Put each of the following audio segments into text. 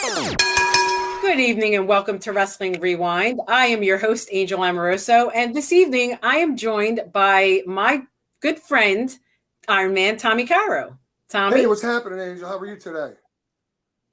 Good evening and welcome to Wrestling Rewind. I am your host, Angel Amoroso, and this evening I am joined by my good friend, Ironman Tommy Cairo. Hey, Tommy? what's happening, Angel? How are you today?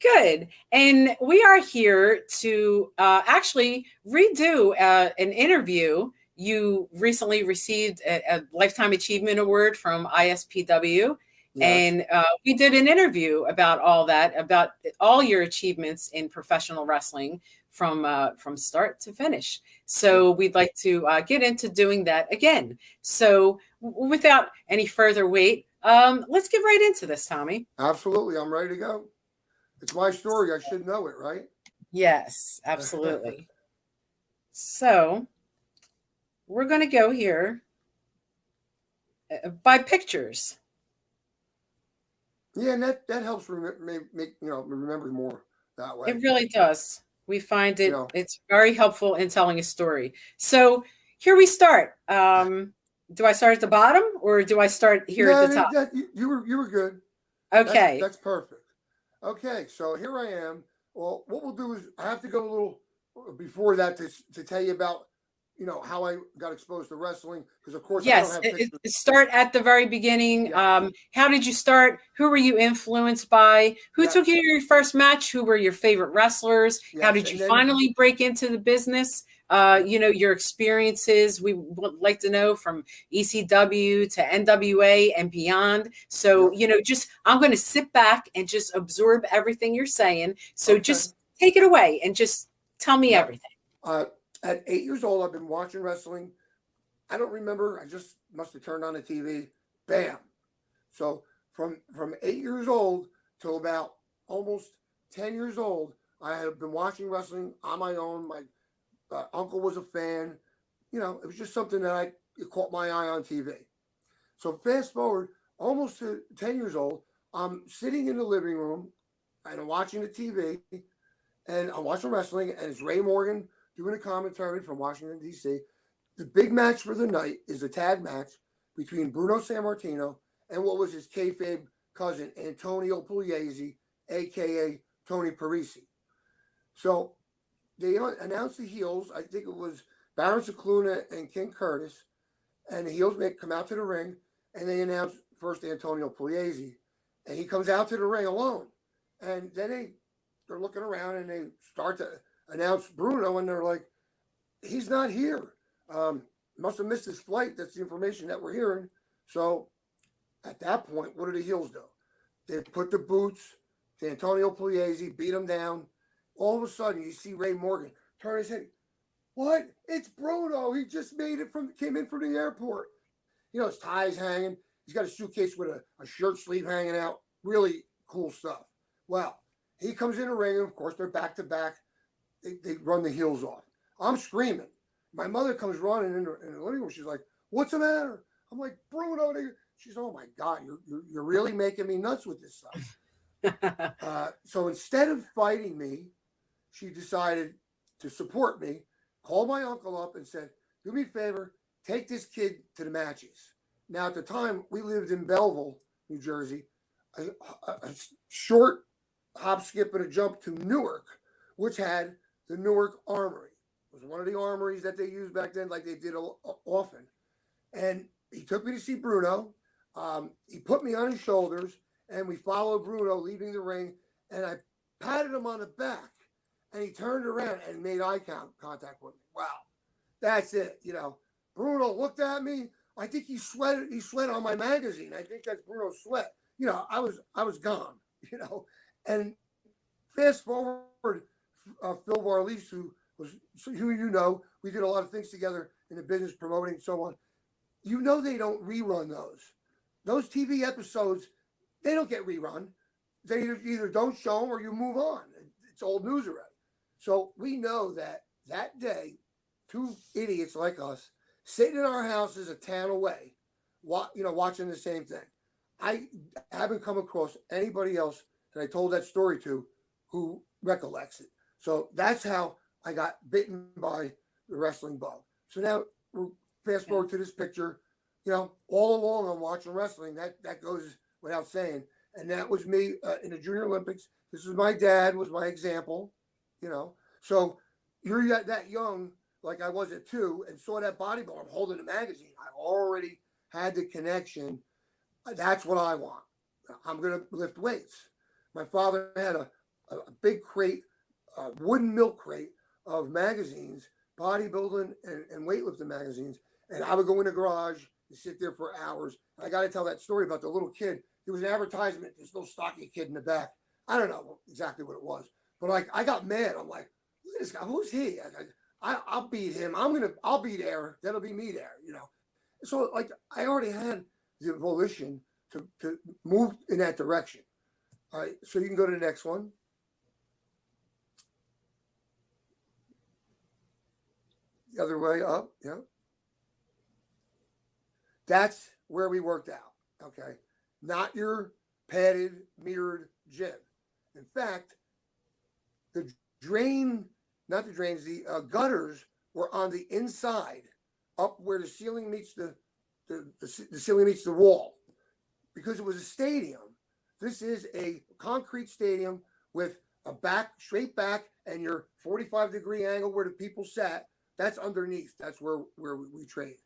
Good. And we are here to actually redo an interview. You recently received a Lifetime Achievement Award from ISPW. Yes. And we did an interview about all that, about all your achievements in professional wrestling from start to finish. Yep. So we'd like to get into doing that again. So without any further wait, let's get right into this, Tommy. Absolutely. I'm ready to go. It's my story. I should know it, right? Yes, absolutely. So we're going to go here by pictures. Yeah, and that helps make remember more that way. It really does. We find You it know. it's very helpful in telling a story. So here we start. Do I start at the bottom or do I start here at No, the top? you were good. Okay. That's perfect. Okay, so here I am. Well, what we'll do is I have to go a little before that to tell you about how I got exposed to wrestling because of course I don't Yes, have pictures. start at the very beginning. Yes. How did you start? Who were you influenced by? Who took Yes. you to your first match? Who were your favorite wrestlers? How Yes. did you And then finally break into the business? Your experiences. We would like to know from ECW to NWA and beyond. So, yep. just I'm going to sit back and just absorb everything you're saying. So Okay. just take it away and just tell me Yep. everything. At 8 years old, I've been watching wrestling. I don't remember. I just must have turned on the TV. Bam. So from 8 years old to about almost 10 years old, I have been watching wrestling on my own. My uncle was a fan. It was just something that it caught my eye on TV. So fast forward almost to 10 years old, I'm sitting in the living room and I'm watching the TV and I'm watching wrestling, and it's Ray Morgan doing a commentary from Washington, D.C. The big match for the night is a tag match between Bruno Sammartino and what was his kayfabe cousin, Antonio Pugliese, a.k.a. Tony Parisi. So they announced the heels. I think it was Baron Cicluna and King Curtis. And the heels come out to the ring, and they announced first Antonio Pugliese. And he comes out to the ring alone. And then they're looking around, and they start to announce Bruno, and they're like, he's not here. Must have missed his flight. That's the information that we're hearing. So at that point, what do the heels do? They put the boots to Antonio Pugliese, beat him down. All of a sudden, you see Ray Morgan turn his head. What? It's Bruno. He just came in from the airport. His tie's hanging. He's got a suitcase with a shirt sleeve hanging out. Really cool stuff. Well, he comes in the ring, and of course, they're back to back. They run the heels off. I'm screaming. My mother comes running in the living room. She's like, "What's the matter?" I'm like, "Bruno." She's, "Oh my God, you're really making me nuts with this stuff." So instead of fighting me, she decided to support me. Called my uncle up and said, "Do me a favor, take this kid to the matches." Now at the time we lived in Belleville, New Jersey, a short hop, skip, and a jump to Newark, which had the Newark Armory. It was one of the armories that they used back then, like they did often. And he took me to see Bruno. He put me on his shoulders, and we followed Bruno leaving the ring. And I patted him on the back, and he turned around and made eye contact with me. Wow, that's it. Bruno looked at me. I think he sweated. He sweat on my magazine. I think that's Bruno's sweat. I was gone. And fast forward, Phil Varlise, who we did a lot of things together in the business, promoting, so on. They don't rerun those. Those TV episodes, they don't get rerun. They either don't show them or you move on. It's old news already. So we know that day, two idiots like us sitting in our houses a town away, watching the same thing. I haven't come across anybody else that I told that story to who recollects it. So that's how I got bitten by the wrestling bug. So now we're fast forward to this picture. All along I'm watching wrestling. That goes without saying. and that was me in the Junior Olympics. This was my dad was my example, you know. So you're that young, like I was at 2, and saw that bodybuilder. I'm holding a magazine. I already had the connection. That's what I want. I'm going to lift weights. My father had a big crate, a wooden milk crate of magazines, bodybuilding and weightlifting magazines. And I would go in the garage and sit there for hours. I got to tell that story about the little kid. There was an advertisement, this little stocky kid in the back. I don't know exactly what it was, but like I got mad. I'm like, look at this guy. Who's he? I'll beat him. I'll beat Air. That'll be me there, you know. So like I already had the volition to move in that direction. All right, so you can go to the next one. The other way up, yeah. That's where we worked out, okay? Not your padded, mirrored gym. In fact, the gutters were on the inside, up where the ceiling meets the ceiling meets the wall, because it was a stadium. This is a concrete stadium with a straight back, and your 45-degree angle where the people sat. That's underneath. That's where we trained.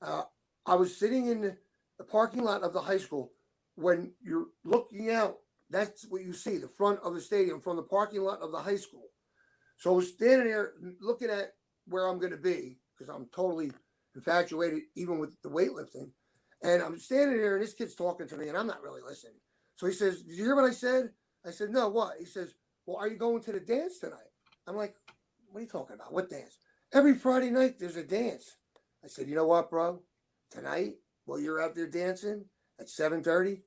I was sitting in the parking lot of the high school. When you're looking out, that's what you see, the front of the stadium from the parking lot of the high school. So I was standing there looking at where I'm going to be, because I'm totally infatuated even with the weightlifting. And I'm standing there, and this kid's talking to me, and I'm not really listening. So he says, did you hear what I said? I said, no, what? He says, well, are you going to the dance tonight? I'm like, what are you talking about? What dance? Every Friday night, there's a dance. I said, you know what, bro? Tonight, while you're out there dancing at 7:30,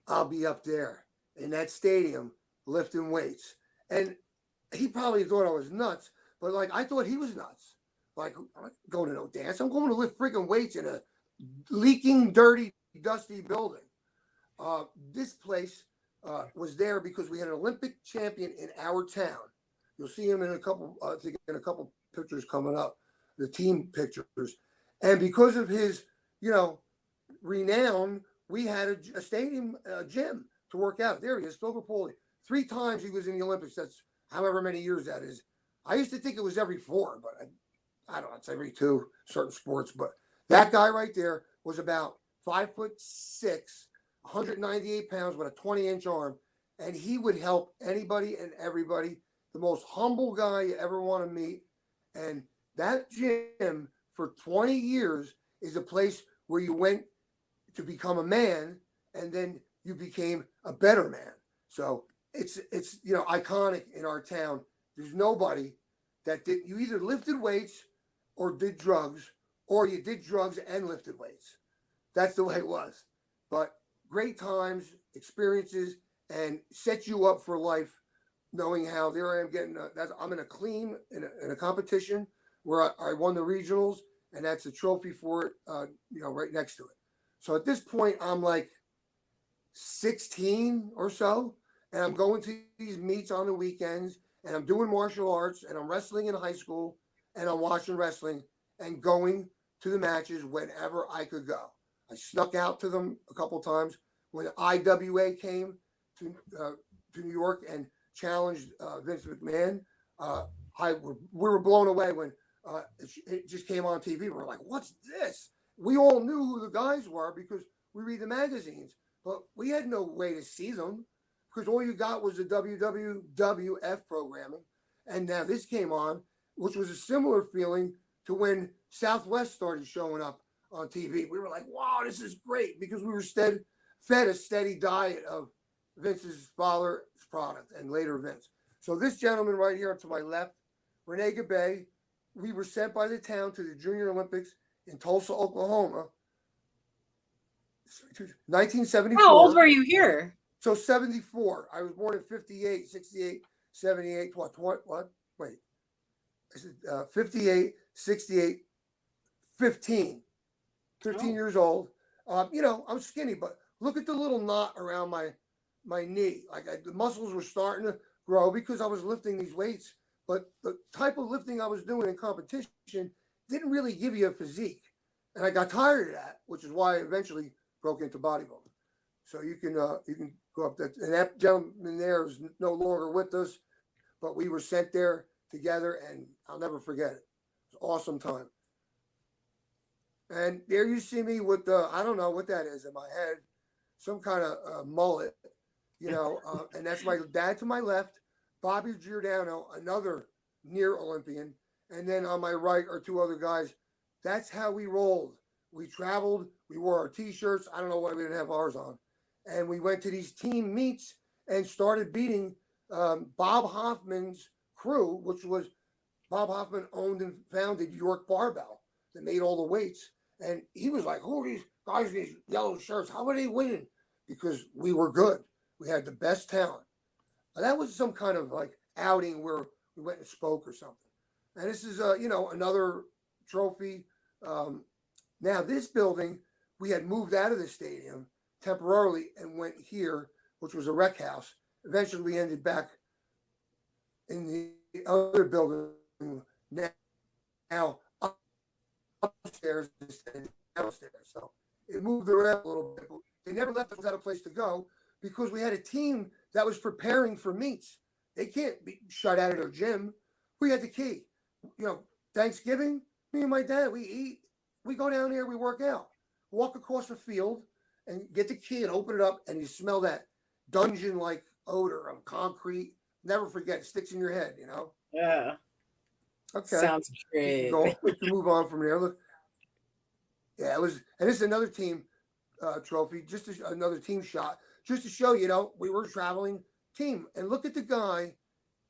I'll be up there in that stadium lifting weights. And he probably thought I was nuts, but like I thought he was nuts. Like, I'm not going to no dance. I'm going to lift freaking weights in a leaking, dirty, dusty building. This place was there because we had an Olympic champion in our town. You'll see him in a couple pictures coming up, the team pictures. And because of his, renown, we had a stadium gym to work out. There he is, Phil Rapoli. 3 times he was in the Olympics. That's however many years that is. I used to think it was every 4, but I don't know, it's every 2 certain sports. But that guy right there was about 5'6", 198 pounds with a 20-inch arm. And he would help anybody and everybody. The most humble guy you ever want to meet. And that gym for 20 years is a place where you went to become a man, and then you became a better man. So it's iconic in our town. There's nobody that did. You either lifted weights or did drugs, or you did drugs and lifted weights. That's the way it was. But great times, experiences, and set you up for life. Knowing how there I am getting, I'm in a clean in a competition where I won the regionals, and that's a trophy for it, right next to it. So at this point, I'm like 16 or so, and I'm going to these meets on the weekends, and I'm doing martial arts, and I'm wrestling in high school, and I'm watching wrestling and going to the matches whenever I could go. I snuck out to them a couple times when IWA came to New York and challenged Vince McMahon. We were blown away when it just came on TV. We were like, what's this? We all knew who the guys were because we read the magazines, but we had no way to see them because all you got was the WWF programming. And now this came on, which was a similar feeling to when Southwest started showing up on TV. We were like, wow, this is great, because we were fed a steady diet of Vince's father's product and later Vince. So this gentleman right here to my left, Rene Gabay, we were sent by the town to the Junior Olympics in Tulsa, Oklahoma, 1974. How old were you here? So 74. I was born in 58, 68, 78. What? Wait. I said 58, 68, 15. 15 years old. I'm skinny, but look at the little knot around my knee. The muscles were starting to grow because I was lifting these weights. But the type of lifting I was doing in competition didn't really give you a physique. And I got tired of that, which is why I eventually broke into bodybuilding. So you can Go up that, and that gentleman there is no longer with us, but we were sent there together, and I'll never forget it. It's an awesome time. And there you see me with the, I don't know what that is in my head, some kind of mullet, and that's my dad to my left, Bobby Giordano, another near Olympian, and then on my right are two other guys. That's how we rolled. We traveled, we wore our t-shirts. I don't know why we didn't have ours on. And we went to these team meets and started beating Bob Hoffman's crew, which was Bob Hoffman owned and founded York Barbell that made all the weights. And he was like, who are these guys in these yellow shirts? How are they winning? Because we were good. We had the best talent. That was some kind of like outing where we went and spoke or something. And this is, another trophy. Now, this building, we had moved out of the stadium temporarily and went here, which was a rec house. Eventually, we ended back in the other building now upstairs and downstairs. So it moved around a little bit. But they never left us without a place to go because we had a team that was preparing for meets. They can't be shut out of their gym. We had the key. Thanksgiving, me and my dad, we eat, we go down there, we work out, walk across the field and get the key and open it up, and you smell that dungeon-like odor of concrete. Never forget, it sticks in your head, Yeah. Okay. Sounds great. We can move on from there. Look. Yeah, it was, and this is another team trophy, another team shot, just to show, we were a traveling team. And look at the guy.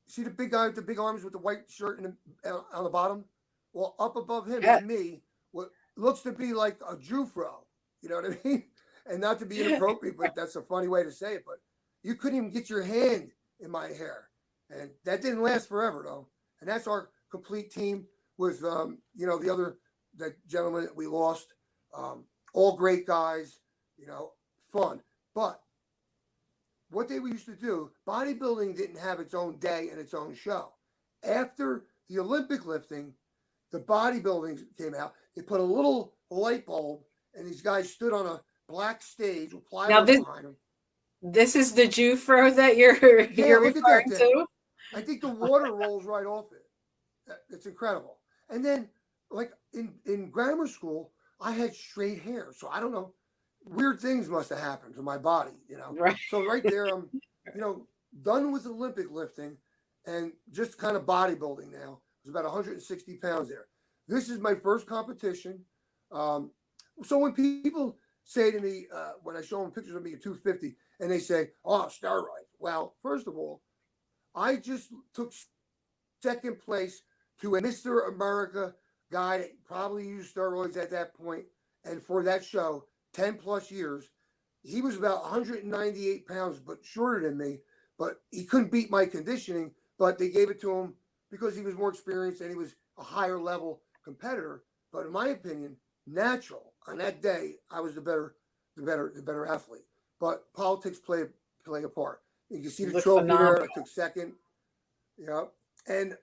See the big guy with the big arms with the white shirt on the bottom? Well, up above him is me, what looks to be like a Jufro. You know what I mean? And not to be inappropriate, but that's a funny way to say it. But you couldn't even get your hand in my hair. And that didn't last forever, though. And that's our complete team with, that gentleman that we lost. All great guys, fun. But what they used to do, bodybuilding didn't have its own day and its own show. After the Olympic lifting, the bodybuilding came out. They put a little light bulb, and these guys stood on a black stage with plywood behind them. This is the Jufro that you're referring to? I think the water rolls right off it. It's incredible. And then, like in grammar school, I had straight hair, so I don't know. Weird things must have happened to my body, Right. So right there, I'm, done with Olympic lifting and just kind of bodybuilding now. It's about 160 pounds there. This is my first competition. So when people say to me, when I show them pictures of me at 250, and they say, oh, steroids. Well, first of all, I just took second place to a Mr. America guy that probably used steroids at that point. And for that show, 10 plus years, he was about 198 pounds, but shorter than me. But he couldn't beat my conditioning, but they gave it to him because he was more experienced and he was a higher level competitor. But in my opinion, natural. On that day, I was the better athlete. But politics play a part. You can see the trophy there. I took second. And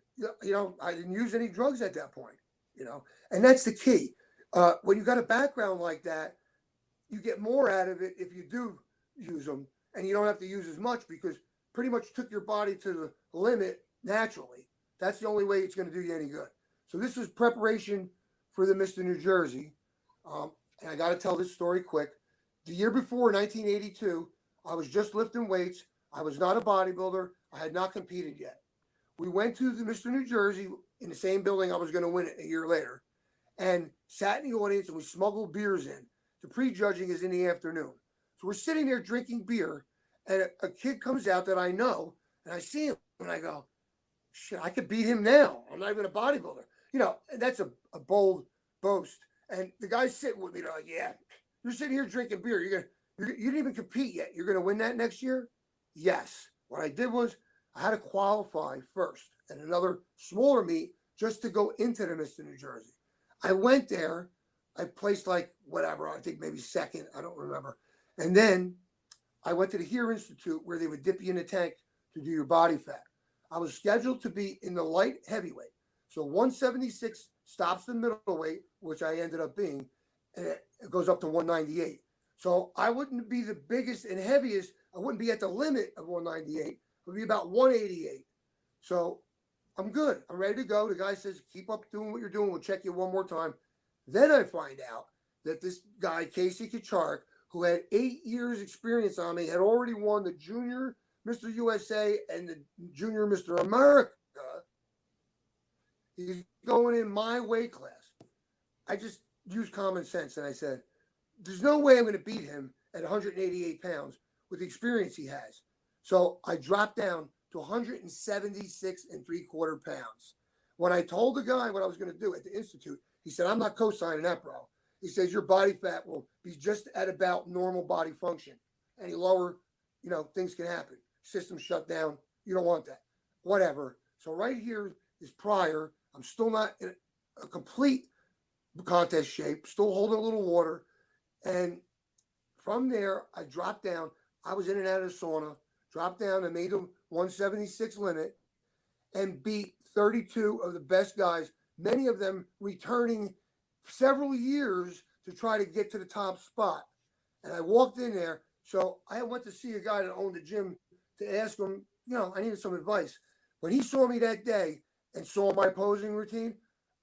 I didn't use any drugs at that point. And that's the key. When you got a background like that, you get more out of it if you do use them, and you don't have to use as much because pretty much took your body to the limit naturally. That's the only way it's going to do you any good. So this was preparation for the Mr. New Jersey. And I got to tell this story quick. The year before, 1982, I was just lifting weights. I was not a bodybuilder. I had not competed yet. We went to the Mr. New Jersey in the same building I was going to win it a year later, and sat in the audience, and we smuggled beers in. The prejudging is in the afternoon. So we're sitting there drinking beer, and a kid comes out that I know, and I see him, and I go, shit, I could beat him now. I'm not even a bodybuilder. And that's a bold boast. And the guy's sitting with me, they're like, yeah, you're sitting here drinking beer. You didn't even compete yet. You're going to win that next year? Yes. What I did was I had to qualify first at another smaller meet just to go into the Mr. New Jersey. I went there. I placed I think maybe second. I don't remember. And then I went to the HERE Institute where they would dip you in a tank to do your body fat. I was scheduled to be in the light heavyweight. So 176 stops the middleweight, which I ended up being, and it goes up to 198. So I wouldn't be the biggest and heaviest, I wouldn't be at the limit of 198. It would be about 188. So I'm good. I'm ready to go. The guy says, keep up doing what you're doing. We'll check you one more time. Then I find out that this guy, Casey Kachark, who had 8 years experience on me, had already won the junior Mr. USA and the junior Mr. America. He's going in my weight class. I just used common sense and I said, there's no way I'm going to beat him at 188 pounds with the experience he has. So I dropped down to 176 and 3/4 pounds. When I told the guy what I was going to do at the Institute, he said, I'm not co-signing that, bro. He says, your body fat will be just at about normal body function. Any lower, things can happen. System shut down. You don't want that. Whatever. So right here is prior. I'm still not in a complete contest shape, still holding a little water. And from there, I dropped down. I was in and out of the sauna, dropped down and made the 176 limit and beat 32 of the best guys, many of them returning several years to try to get to the top spot. And I walked in there. So I went to see a guy that owned the gym to ask him, I needed some advice. When he saw me that day and saw my posing routine,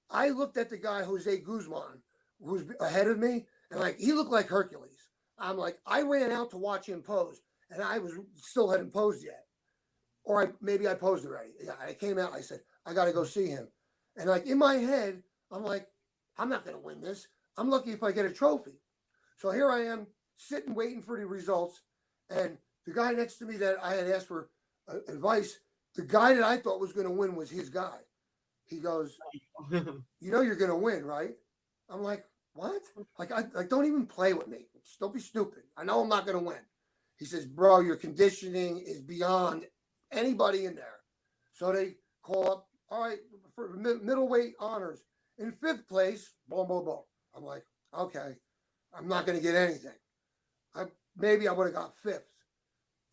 I looked at the guy, Jose Guzman, who's ahead of me, and he looked like Hercules. I'm like, I ran out to watch him pose, and I still hadn't posed yet. Or maybe I posed already. Yeah, I came out, I said, I got to go see him. And in my head, I'm like, I'm not going to win this. I'm lucky if I get a trophy. So here I am sitting, waiting for the results. And the guy next to me that I had asked for advice, the guy that I thought was going to win was his guy. He goes, you're going to win, right? I'm like, what? Don't even play with me. Don't be stupid. I know I'm not going to win. He says, bro, your conditioning is beyond anybody in there. So they call up, all right, for middleweight honors. In 5th place, boom, boom, boom. I'm like, okay, I'm not going to get anything. Maybe I would have got 5th.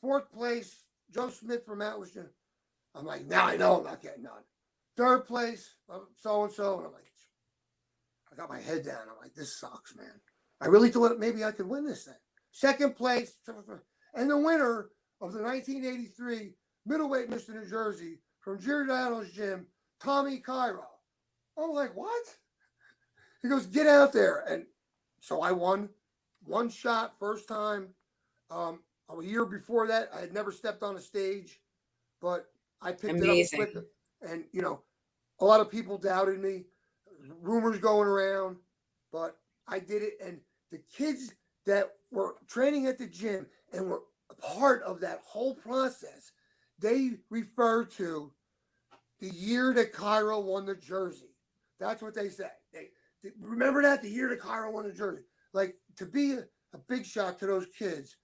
4th place, Joe Smith from Atlas. I'm like, now I know I'm not getting none. 3rd place, so-and-so. And I'm like, I got my head down. I'm like, this sucks, man. I really thought maybe I could win this thing. 2nd place, and the winner of the 1983 middleweight Mr. New Jersey from Giordano's gym, Tommy Cairo. I'm like, what? He goes, get out there. And so I won. One shot, first time. A year before that, I had never stepped on a stage, but I picked it up quick. And, a lot of people doubted me. Rumors going around, but I did it. And the kids that were training at the gym and were a part of that whole process, they refer to the year that Cairo won the jersey. That's what they say. They remember that, the year that Cairo won the jersey. To be a big shot to those kids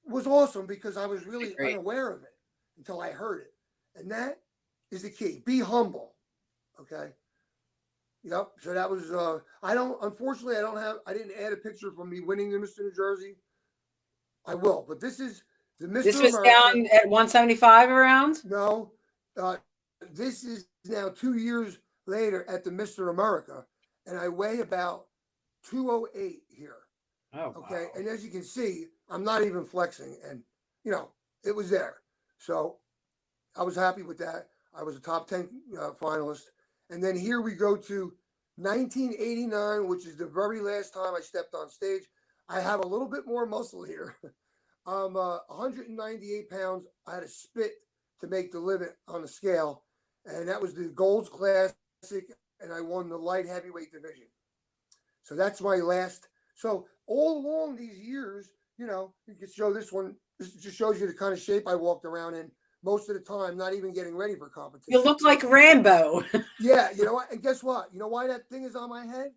was awesome because I was really unaware of it until I heard it. And that is the key. Be humble. Okay. Yep. So that was, unfortunately, I didn't add a picture from me winning the Mr. New Jersey. I will, but this is the Mr. This was America. down at 175 around? No. This is now 2 years later at the Mr. America, and I weigh about 208 here. Oh, okay. Wow. And as you can see, I'm not even flexing, and it was there. So I was happy with that. I was a top 10 finalist. And then here we go to 1989, which is the very last time I stepped on stage. I have a little bit more muscle here. I'm 198 pounds. I had a spit to make the limit on the scale. And that was the Gold's Classic. And I won the light heavyweight division. So that's my last. So all along these years, you can show this one. This just shows you the kind of shape I walked around in. Most of the time, not even getting ready for competition. You look like Rambo. Yeah, you know what? And guess what? You know why that thing is on my head?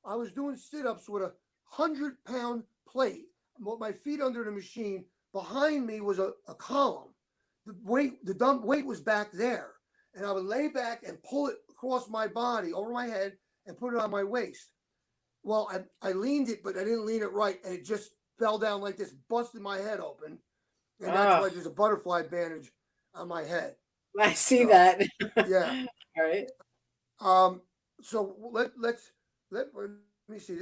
I was doing sit-ups with a 100-pound plate. My feet under the machine. Behind me was a column. The dump weight was back there. And I would lay back and pull it across my body, over my head, and put it on my waist. Well, I leaned it, but I didn't lean it right. And it just fell down like this, busted my head open. And that's why there's a butterfly bandage on my head. I see that. Yeah. All right. So let me see.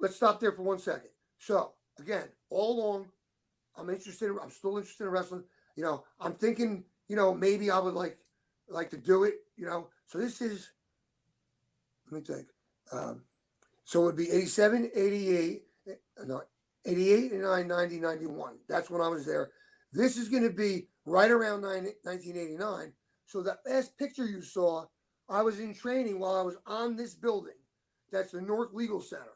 Let's stop there for 1 second. So again, all along, I'm still interested in wrestling. I'm thinking, maybe I would like to do it. So this is, let me think. Um, so it would be 87, 88, no, 88, 89, 90, 91. That's when I was there. This is going to be right around 1989. So that last picture you saw, I was in training while I was on this building. That's the Newark Legal Center.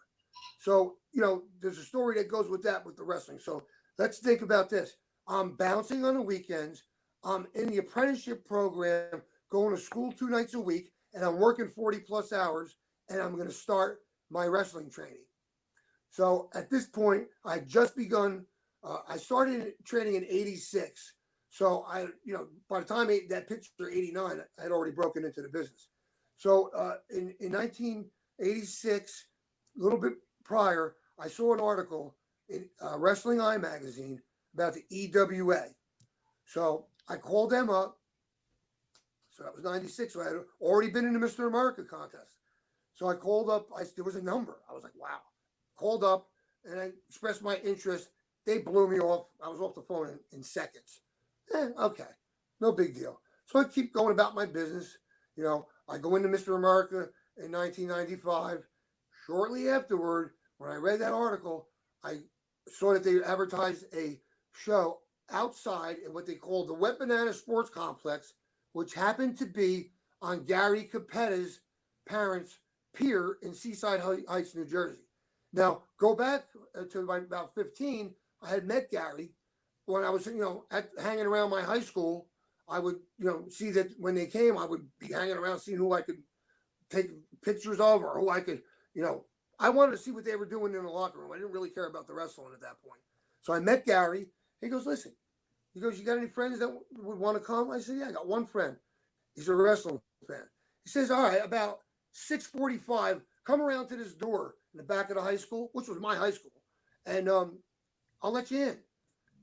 So, there's a story that goes with that with the wrestling. So let's think about this. I'm bouncing on the weekends. I'm in the apprenticeship program, going to school 2 nights a week, and I'm working 40 plus hours, and I'm going to start my wrestling training. So at this point, I just begun. I started training in '86. So by the time that picture 89, I had already broken into the business. So in 1986, a little bit prior, I saw an article in Wrestling Eye magazine about the EWA. So I called them up. So that was '96. So I had already been in the Mr. America contest. So I called up. There was a number. I was like, wow. Called up and I expressed my interest. They blew me off. I was off the phone in seconds. Okay, no big deal. So I keep going about my business. I go into Mr. America in 1995. Shortly afterward, when I read that article, I saw that they advertised a show outside in what they called the Wet Banana Sports Complex, which happened to be on Gary Capetta's parents' pier in Seaside Heights, New Jersey. Now, go back to about 15. I had met Gary when I was, hanging around my high school. I would, see that when they came, I would be hanging around seeing who I could take pictures of or who I could, I wanted to see what they were doing in the locker room. I didn't really care about the wrestling at that point. So I met Gary. He goes, listen, he goes, you got any friends that would want to come? I said, yeah, I got one friend. He's a wrestling fan. He says, all right, about 6:45, come around to this door in the back of the high school, which was my high school, and I'll let you in.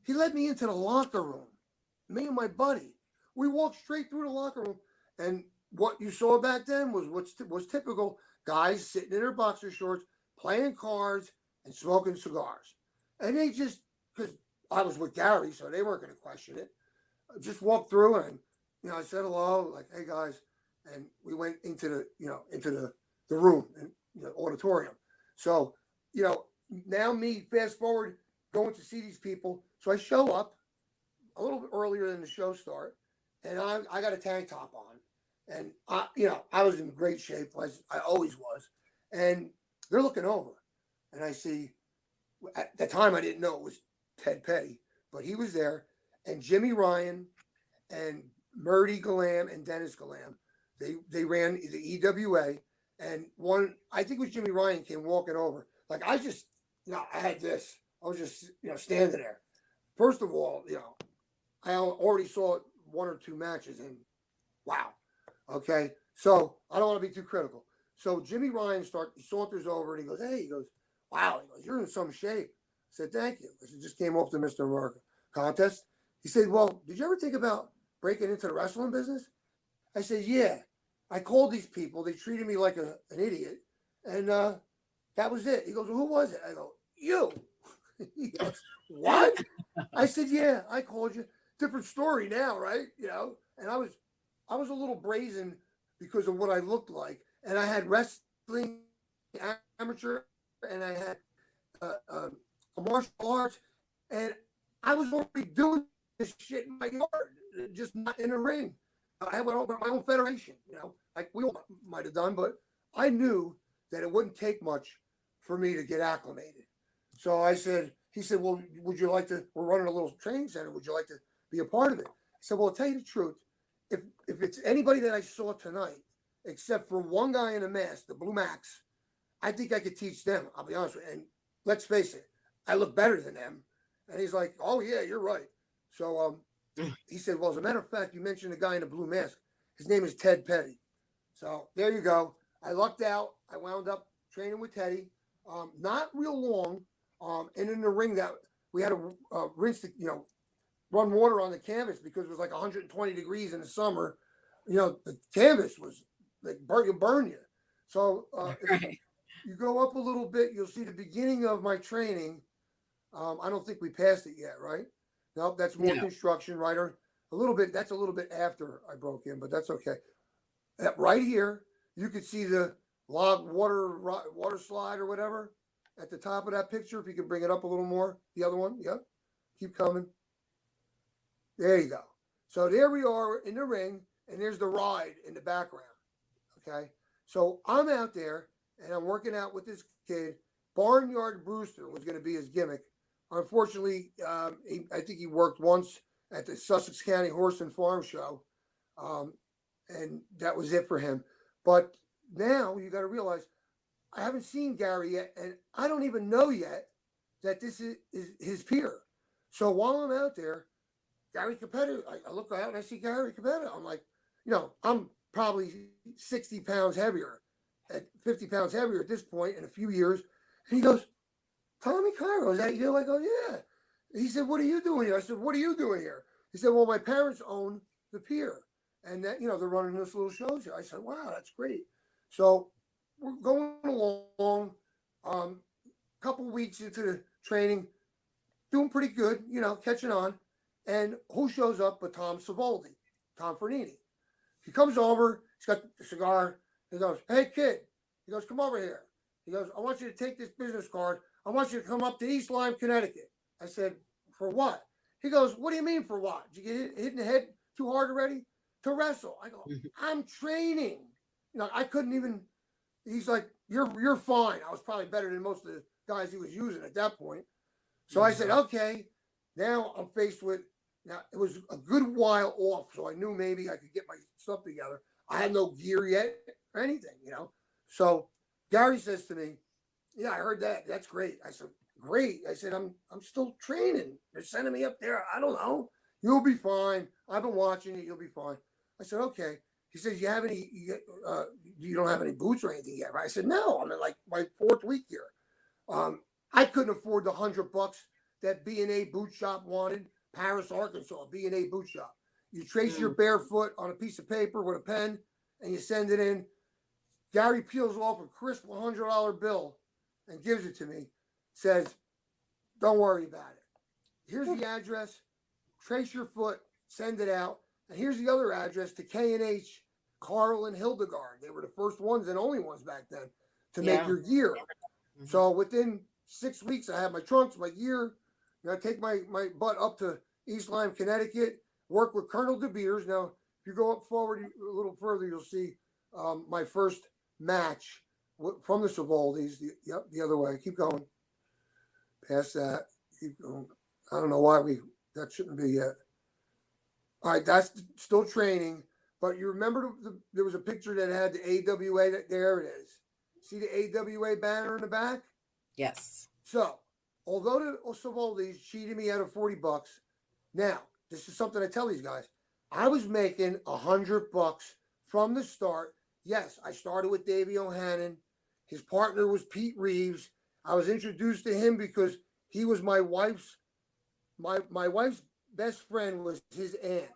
He led me into the locker room. Me and my buddy, we walked straight through the locker room, and what you saw back then was typical guys sitting in their boxer shorts, playing cards, and smoking cigars. And they just, because I was with Gary, so they weren't going to question it. I just walked through and I said hello, like, hey guys, and we went into the room and auditorium. So now me fast forward going to see these people. So I show up a little bit earlier than the show start, and I got a tank top on, and I was in great shape, as I always was, and they're looking over, and I see, at the time I didn't know it was Ted Petty, but he was there, and Jimmy Ryan and Murdy Galam and Dennis Galam, they ran the EWA, and one, I think it was Jimmy Ryan, came walking over, like I just, I had this, I was just, standing there. First of all, I already saw one or two matches, and wow. Okay, so I don't want to be too critical. So Jimmy Ryan saunters over and he goes, hey, he goes, wow, he goes, you're in some shape. I said, thank you. I said, just came off the Mr. America contest. He said, well, did you ever think about breaking into the wrestling business? I said, yeah. I called these people. They treated me like an idiot, and that was it. He goes, well, who was it? I go, you. He goes, what? I said, yeah, I called you. Different story now, right? And I was a little brazen because of what I looked like, and I had wrestling amateur, and I had a martial arts, and I was already doing this shit in my yard, just not in a ring. I had my own federation, like we all might have done, but I knew that it wouldn't take much for me to get acclimated. So he said, well, would you like to, we're running a little training center, would you like to be a part of it? I said, well, I'll tell you the truth. If it's anybody that I saw tonight, except for one guy in a mask, the Blue Max, I think I could teach them. I'll be honest with you. And let's face it, I look better than them. And he's like, oh, yeah, you're right. So he said, well, as a matter of fact, you mentioned the guy in the blue mask. His name is Ted Petty. So there you go. I lucked out. I wound up training with Teddy. Not real long. And in the ring that we had to rinse run water on the canvas because it was like 120 degrees in the summer. The canvas was like burn you. So if you go up a little bit, you'll see the beginning of my training. I don't think we passed it yet, right? Nope, that's more No. construction, right? Or a little bit. That's a little bit after I broke in, but that's okay. Right here, you could see the log water slide or whatever at the top of that picture. If you could bring it up a little more, the other one, yep. Keep coming. There you go. So there we are in the ring, and there's the ride in the background. Okay, so I'm out there and I'm working out with this kid. Barnyard Brewster was going to be his gimmick. Unfortunately, I think he worked once at the Sussex County Horse and Farm Show, um, and that was it for him. But now you got to realize I haven't seen Gary yet, and I don't even know yet that this is his peer. So while I'm out there, Gary Capetta, I look out and I see Gary Capetta. I'm like, I'm probably 60 pounds heavier, at 50 pounds heavier at this point in a few years. And he goes, Tommy Cairo, is that you? I go, yeah. He said, what are you doing here? I said, what are you doing here? He said, well, my parents own the pier. And that, they're running this little shows here. I said, wow, that's great. So we're going along, couple weeks into the training, doing pretty good, catching on. And who shows up but Tom Savoldi, Tom Fernini. He comes over, he's got the cigar. He goes, hey, kid. He goes, come over here. He goes, I want you to take this business card. I want you to come up to East Lyme, Connecticut. I said, for what? He goes, what do you mean for what? Did you get hit in the head too hard already? To wrestle. I go, I'm training. I couldn't even. He's like, you're fine. I was probably better than most of the guys he was using at that point. So I said, okay. Now I'm faced with. Now it was a good while off, so I knew maybe I could get my stuff together. I had no gear yet or anything, So Gary says to me, "Yeah, I heard that. That's great." I said, "Great." I said, "I'm still training. They're sending me up there. I don't know. You'll be fine. I've been watching you. You'll be fine." I said, "Okay." He says, you don't have any boots or anything yet, right?" I said, "No. I'm in like my fourth week here." I couldn't afford the $100 that B&A boot shop wanted. Paris, Arkansas, B&A boot shop. You trace your barefoot on a piece of paper with a pen and you send it in. Gary peels off a crisp $100 bill and gives it to me. Says, don't worry about it. Here's the address. Trace your foot. Send it out. And here's the other address to K&H, Carl and Hildegard. They were the first ones and only ones back then to make your gear. So within 6 weeks, I have my trunks, my gear. I take my butt up to East Lyme, Connecticut, work with Colonel De Beers. Now, if you go up forward a little further, you'll see my first match from the Savoldis. The other way. Keep going. Past that. Keep going. I don't know why that shouldn't be yet. All right, that's still training. But you remember there was a picture that had the AWA. There it is. See the AWA banner in the back? Yes. So, although the Savoldis cheated me out of $40, now, this is something I tell these guys. I was making $100 from the start. Yes, I started with Davey O'Hannon. His partner was Pete Reeves. I was introduced to him because he was my wife's best friend was his aunt.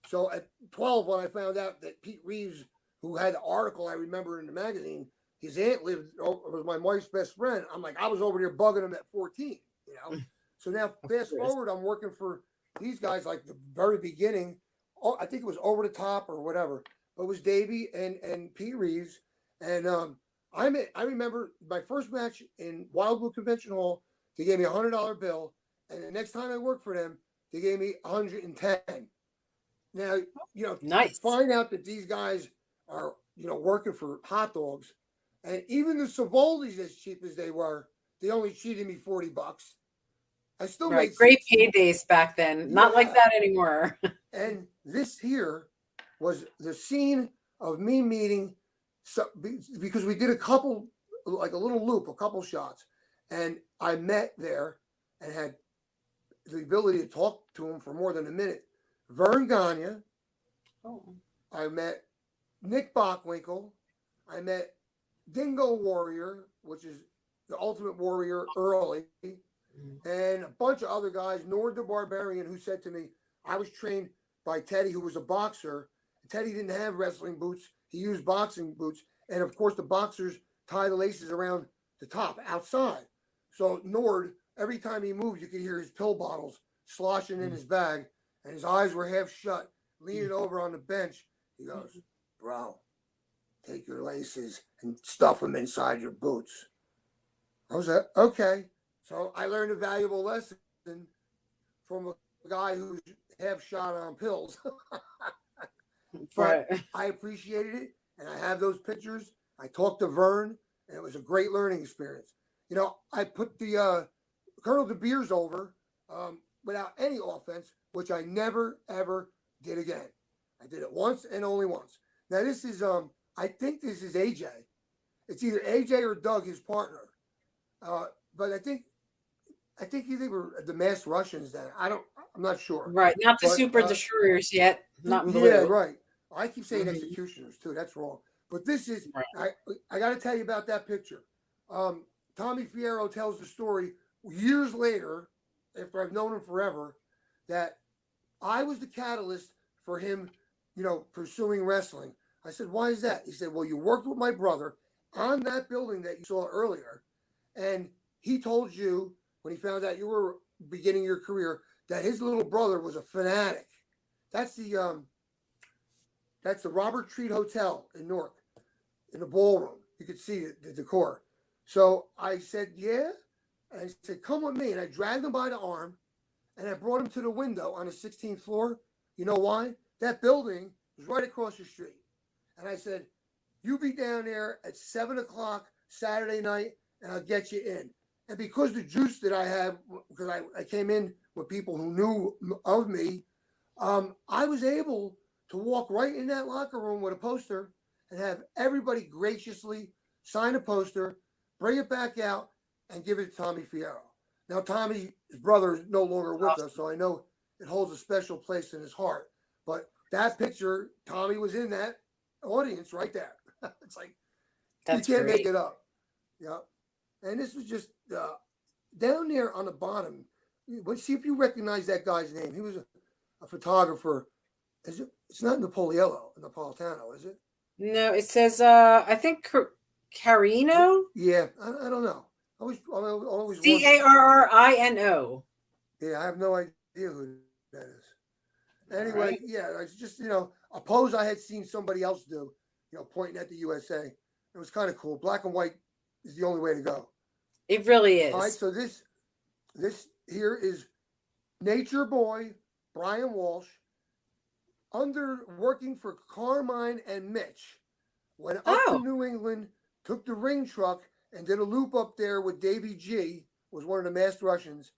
So at 12, when I found out that Pete Reeves, who had the article I remember in the magazine, his aunt was my wife's best friend. I'm like, I was over there bugging him at 14, So now fast forward, I'm working for these guys like the very beginning. Oh, I think it was Over the Top or whatever. But it was Davey and Pete Reeves. And I remember my first match in Wildwood Convention Hall, they gave me a $100 bill. And the next time I worked for them, they gave me 110. Now, nice. Find out that these guys are, working for hot dogs. And even the Savoldis, as cheap as they were, they only cheated me $40. I still made great paydays back then. Not like that anymore. And this here was the scene of me meeting, because we did a couple, like a little loop, a couple shots. And I met there and had the ability to talk to him for more than a minute. Vern Gagne. Oh. I met Nick Bockwinkel. I met Dingo Warrior, which is the Ultimate Warrior early, and a bunch of other guys. Nord the Barbarian, who said to me, I was trained by Teddy, who was a boxer. Teddy didn't have wrestling boots. He used boxing boots. And of course, the boxers tie the laces around the top outside. So Nord every time he moved, you could hear his pill bottles sloshing in his bag, and his eyes were half shut, leaning over on the bench. He goes, "Bro, take your laces and stuff them inside your boots." I was like, okay. So I learned a valuable lesson from a guy who's half shot on pills. But Right. I appreciated it, and I have those pictures. I talked to Vern, and it was a great learning experience. I put the Colonel De Beers over without any offense, which I never ever did again. I did it once and only once. Now this is I think this is AJ. It's either AJ or Doug, his partner. But I think they were the masked Russians then. I'm not sure. Right. Not the But super destroyers yet. Not in yeah, blue. right. I keep saying Hmm. executioners too. That's wrong. But this is Right. I got to tell you about that picture. Tommy Fierro tells the story years later, after I've known him forever, that I was the catalyst for him, pursuing wrestling. I said, "Why is that?" He said, "Well, you worked with my brother on that building that you saw earlier, and he told you when he found out you were beginning your career that his little brother was a fanatic." That's the Robert Treat Hotel in Newark, in the ballroom. You could see the decor. So I said, "Yeah." And I said, "Come with me." And I dragged him by the arm, and I brought him to the window on the 16th floor. You know why? That building was right across the street. And I said, "You be down there at 7 o'clock Saturday night, and I'll get you in." And because the juice that I had, because I came in with people who knew of me, I was able to walk right in that locker room with a poster and have everybody graciously sign a poster, bring it back out, and give it to Tommy Fierro. Now, Tommy's brother is no longer with us, so I know it holds a special place in his heart. But that picture, Tommy was in that audience right there. It's like, you That's can't make great. it up. Yeah. And this was just down there on the bottom. Let's see if you recognize that guy's name. He was a photographer. It's not Napolitano, is it? No, it says I think Carino. Yeah, I don't know. I always wondered. Carrino. Yeah, I have no idea who that is. All Anyway, right. yeah, it's just a pose I had seen somebody else do. Pointing at the USA. It was kind of cool. Black and white is the only way to go. It really All right, is. so this here is Nature Boy Brian Walsh under working for Carmine and Mitch. Went up to Oh, New England, took the ring truck, and did a loop up there with Davy G, was one of the masked Russians,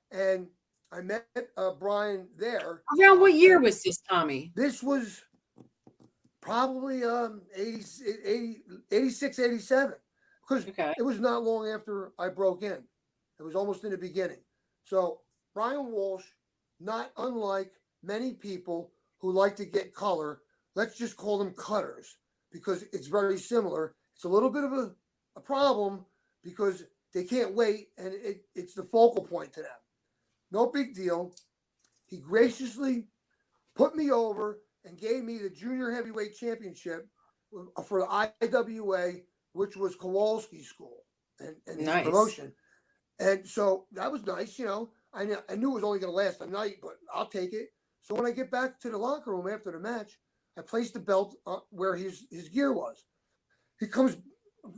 and I met Brian there, around what year and was this, Tommy? this was probably 86, 87, because Okay. it was not long after I broke in. It was almost in the beginning. So Brian Walsh, not unlike many people who like to get color, let's just call them cutters because it's very similar. It's a little bit of a problem because they can't wait and it's the focal point to them. No big deal. He graciously put me over and gave me the junior heavyweight championship for the IWA, which was Kowalski's school and his Nice. promotion. And so that was nice. I knew it was only going to last a night, but I'll take it. So when I get back to the locker room after the match, I place the belt where his gear was. He comes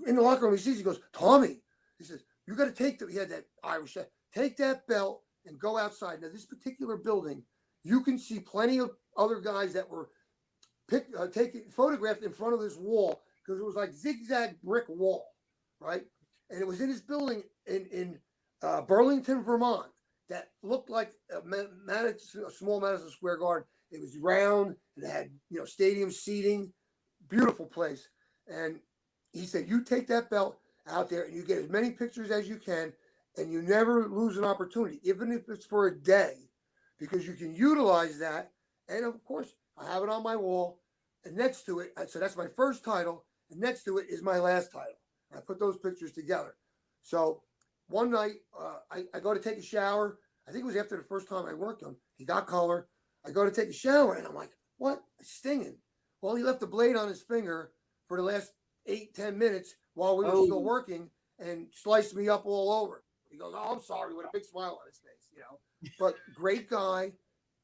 in the locker room. He goes, "Tommy," he says, "You got to take he had that Irish, take that belt and go outside." Now, this particular building, you can see plenty of other guys that were taken photographed in front of this wall because it was like zigzag brick wall, right? And it was in this building in Burlington, Vermont, that looked like a small Madison Square Garden. It was round and it had stadium seating, beautiful place. And he said, "You take that belt out there and you get as many pictures as you can, and you never lose an opportunity, even if it's for a day, because you can utilize that." And of course, I have it on my wall, and next to it, so that's my first title, and next to it is my last title. I put those pictures together. So one night, I go to take a shower. I think it was after the first time I worked him. He got color. I go to take a shower, and I'm like, "What? It's stinging." Well, he left the blade on his finger for the last 8, 10 minutes while we were still Oh, working and sliced me up all over. He goes, "Oh, I'm sorry," with a big smile on his face, you know. But great guy, I'm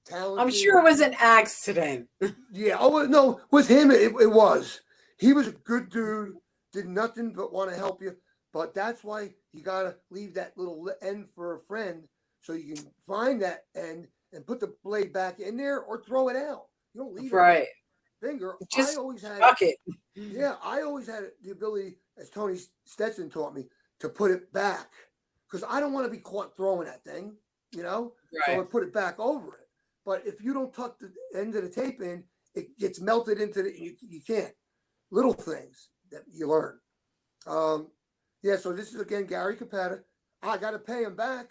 talented. sure it was an accident. Yeah. Oh no, with him it was. He was a good dude. Did nothing but want to help you. But that's why you gotta leave that little end for a friend, so you can find that end and put the blade back in there or throw it out. You don't leave it on Right. the finger. I Just always had, fuck it. yeah, I always had the ability, as Tony Stetson taught me, to put it back because I don't want to be caught throwing that thing, you know. So I Right. put it back over it. But if you don't tuck the end of the tape in, it gets melted into the. You can't. Little things that you learn. Um, yeah. So this is again Gary Capetta. I got to pay him back.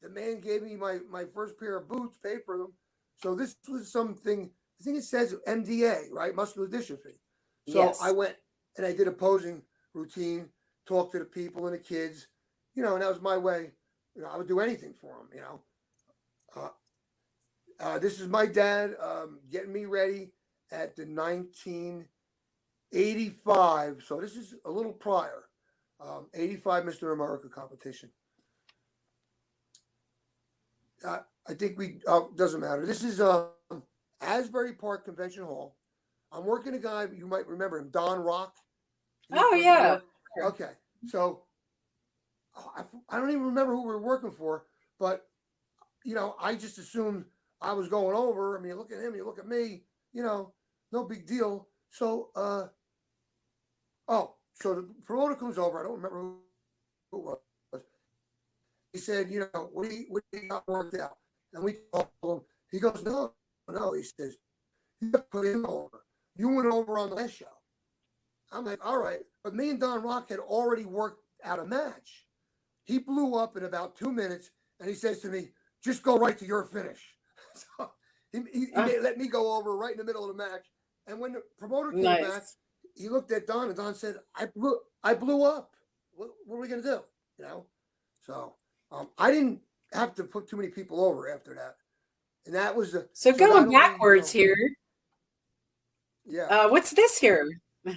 The man gave me my first pair of boots, paid for them. So this was something. I think it says MDA, right? Muscular dystrophy. So I Yes. went and I did a posing routine, talked to the people and the kids, you know, and that was my way. You know, I would do anything for them, you know. Uh, this is my dad getting me ready at the 1985. So this is a little prior. 85 Mr. America competition. I think doesn't matter. This is Asbury Park Convention Hall. I'm working a guy, you might remember him, Don Rock. He was Oh working yeah. for. Okay. So I don't even remember who we were working for, but, you know, I just assumed I was going over. I mean, you look at him, you look at me, you know, no big deal. So, so the promoter comes over. I don't remember who it was. He said, you know, what do you got worked out? And we told him. He goes, no, no. He says, you have to put him over. You went over on the last show. I'm like, all right. But me and Don Rock had already worked out a match. He blew up in about 2 minutes, and he says to me, just go right to your finish. So he let me go over right in the middle of the match. And when the promoter came back, Nice. he looked at Don, and Don said, I blew up. What are we going to do? You know? So I didn't have to put too many people over after that. And that was So so going that'll be, you backwards know, here. yeah. What's this here?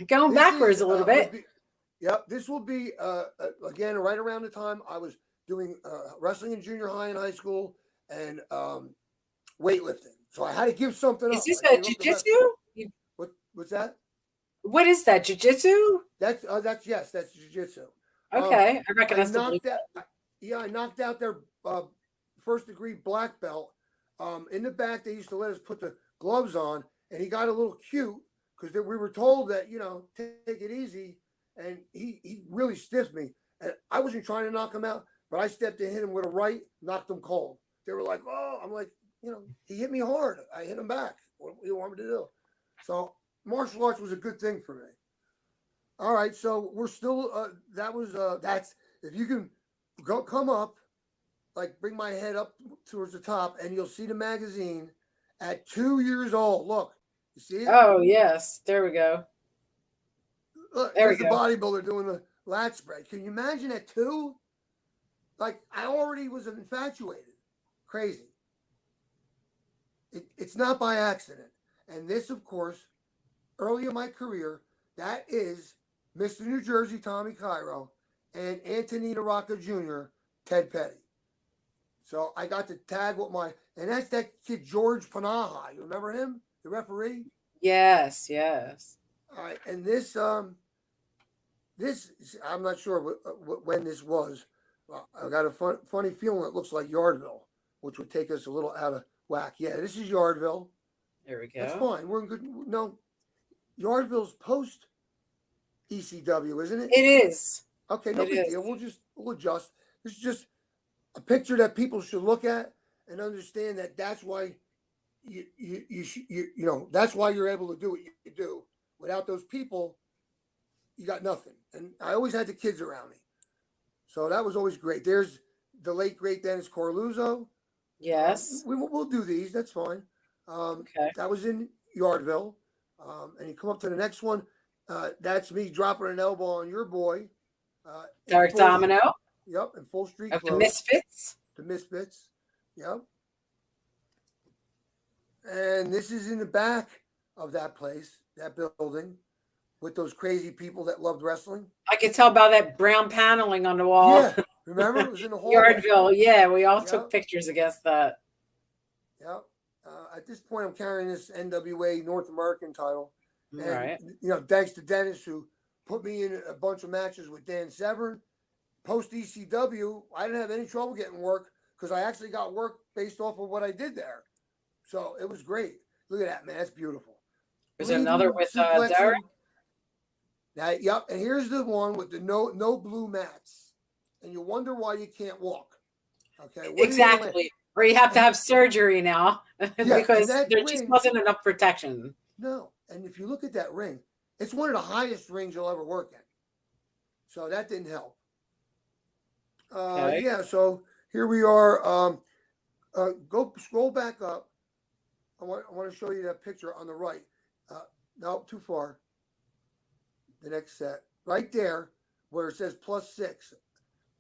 Going This backwards is a little would bit. be, yep. This will be again right around the time I was doing wrestling in junior high and high school and weightlifting. So I had to give something Is up. this I a gave up the rest. jujitsu? What's that? What is that? Jujitsu? That's yes, that's jujitsu. Okay, I I recognize the blue. knocked out. Yeah, I knocked out their first degree black belt. In the back, they used to let us put the gloves on, and he got a little cute because we were told that, you know, take it easy, and he really stiffed me, and I wasn't trying to knock him out, but I stepped in, hit him with a right, knocked him cold. They were like, "Oh," I'm like, you know, he hit me hard. I hit him back. What do you want me to do? So martial arts was a good thing for me. All right, so we're still. That's if you can come up, like bring my head up towards the top, and you'll see the magazine at 2 years old. Look, you see it? Oh yes, there we go. Look, There we there's the go. bodybuilder doing the lat spread. Can you imagine at two? Like I already was infatuated, crazy. It's not by accident, and this, of course, early in my career, that is Mr. New Jersey Tommy Cairo and Antonina Rocca Jr. Ted Petty. So I got to tag with and that's that kid George Panaha. You remember him, the referee? Yes, yes. All right, and this I'm not sure when this was. I got a funny feeling it looks like Yardville, which would take us a little out of whack. Yeah, this is Yardville. There we That's go. fine. We're in good. No, Yardville's post ECW, isn't it? It is. Okay, no It big is. deal. We'll adjust. This is just a picture that people should look at and understand that that's why you know that's why you're able to do what you do. Without those people, you got nothing. And I always had the kids around me, so that was always great. There's the late great Dennis Corluzzo. Yes. We'll do these. That's fine. Okay. That was in Yardville, and you come up to the next one. That's me dropping an elbow on your boy. In Dark Domino Yep, in full street of the clothes. Misfits. The Misfits. Yep. And this is in the back of that place, that building, with those crazy people that loved wrestling. I could tell by that brown paneling on the wall. Yeah, Remember, it was in the hallway. Yardville. Yeah, we all took Yep, pictures against that. yep. At this point, I'm carrying this NWA North American title, and Right. thanks to Dennis who put me in a bunch of matches with Dan Severn. Post ECW, I didn't have any trouble getting work because I actually got work based off of what I did there. So it was great. Look at that, man. That's beautiful. There's another Bleeding, with Derek. suplexing. Now, yep. And here's the one with the no blue mats. And you wonder why you can't walk. Okay. What are they going to land? Exactly. Or you have to And have surgery now yeah, and because that there just ring, wasn't enough protection. no. And if you look at that ring, it's one of the highest rings you'll ever work in. So that didn't help. Okay. Yeah, so here we are. Go scroll back up. I want to show you that picture on the right. No, too far. The next set. Right there where it says +6.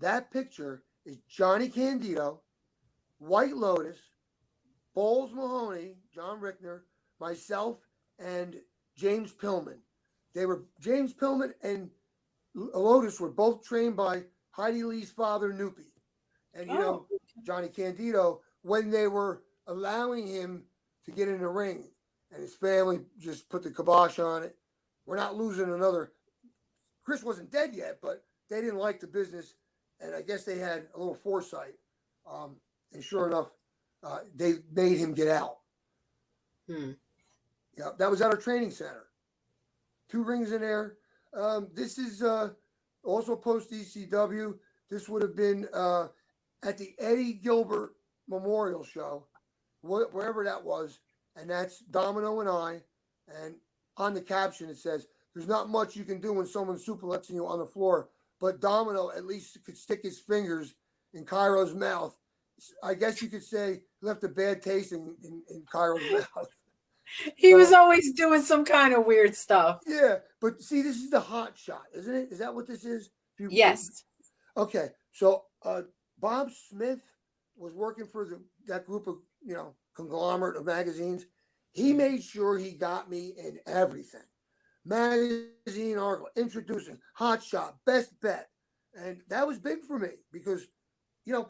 That picture is Johnny Candido, White Lotus, Bowles Mahoney, John Rickner, myself, and James Pillman. James Pillman and Lotus were both trained by Heidi Lee's father, Noopy. And, Oh, Johnny Candido, when they were allowing him to get in the ring and his family just put the kibosh on it, we're not losing another. Chris wasn't dead yet, but they didn't like the business. And I guess they had a little foresight. And sure enough, they made him get out. Yeah, that was at our training center. 2 rings in there. This is also post ECW. This would have been at the Eddie Gilbert Memorial Show, wherever that was. And that's Domino and I. And on the caption, it says, "There's not much you can do when someone's superplexing you on the floor, but Domino at least could stick his fingers in Cairo's mouth." I guess you could say left a bad taste in Cairo's mouth. he was always doing some kind of weird stuff. Yeah, but see, this is the hot shot, isn't it? Is that what this is? Yes. Okay, so Bob Smith was working for that group of conglomerate of magazines. He made sure he got me in everything. Magazine article, introducing, hot shot, best bet. And that was big for me because,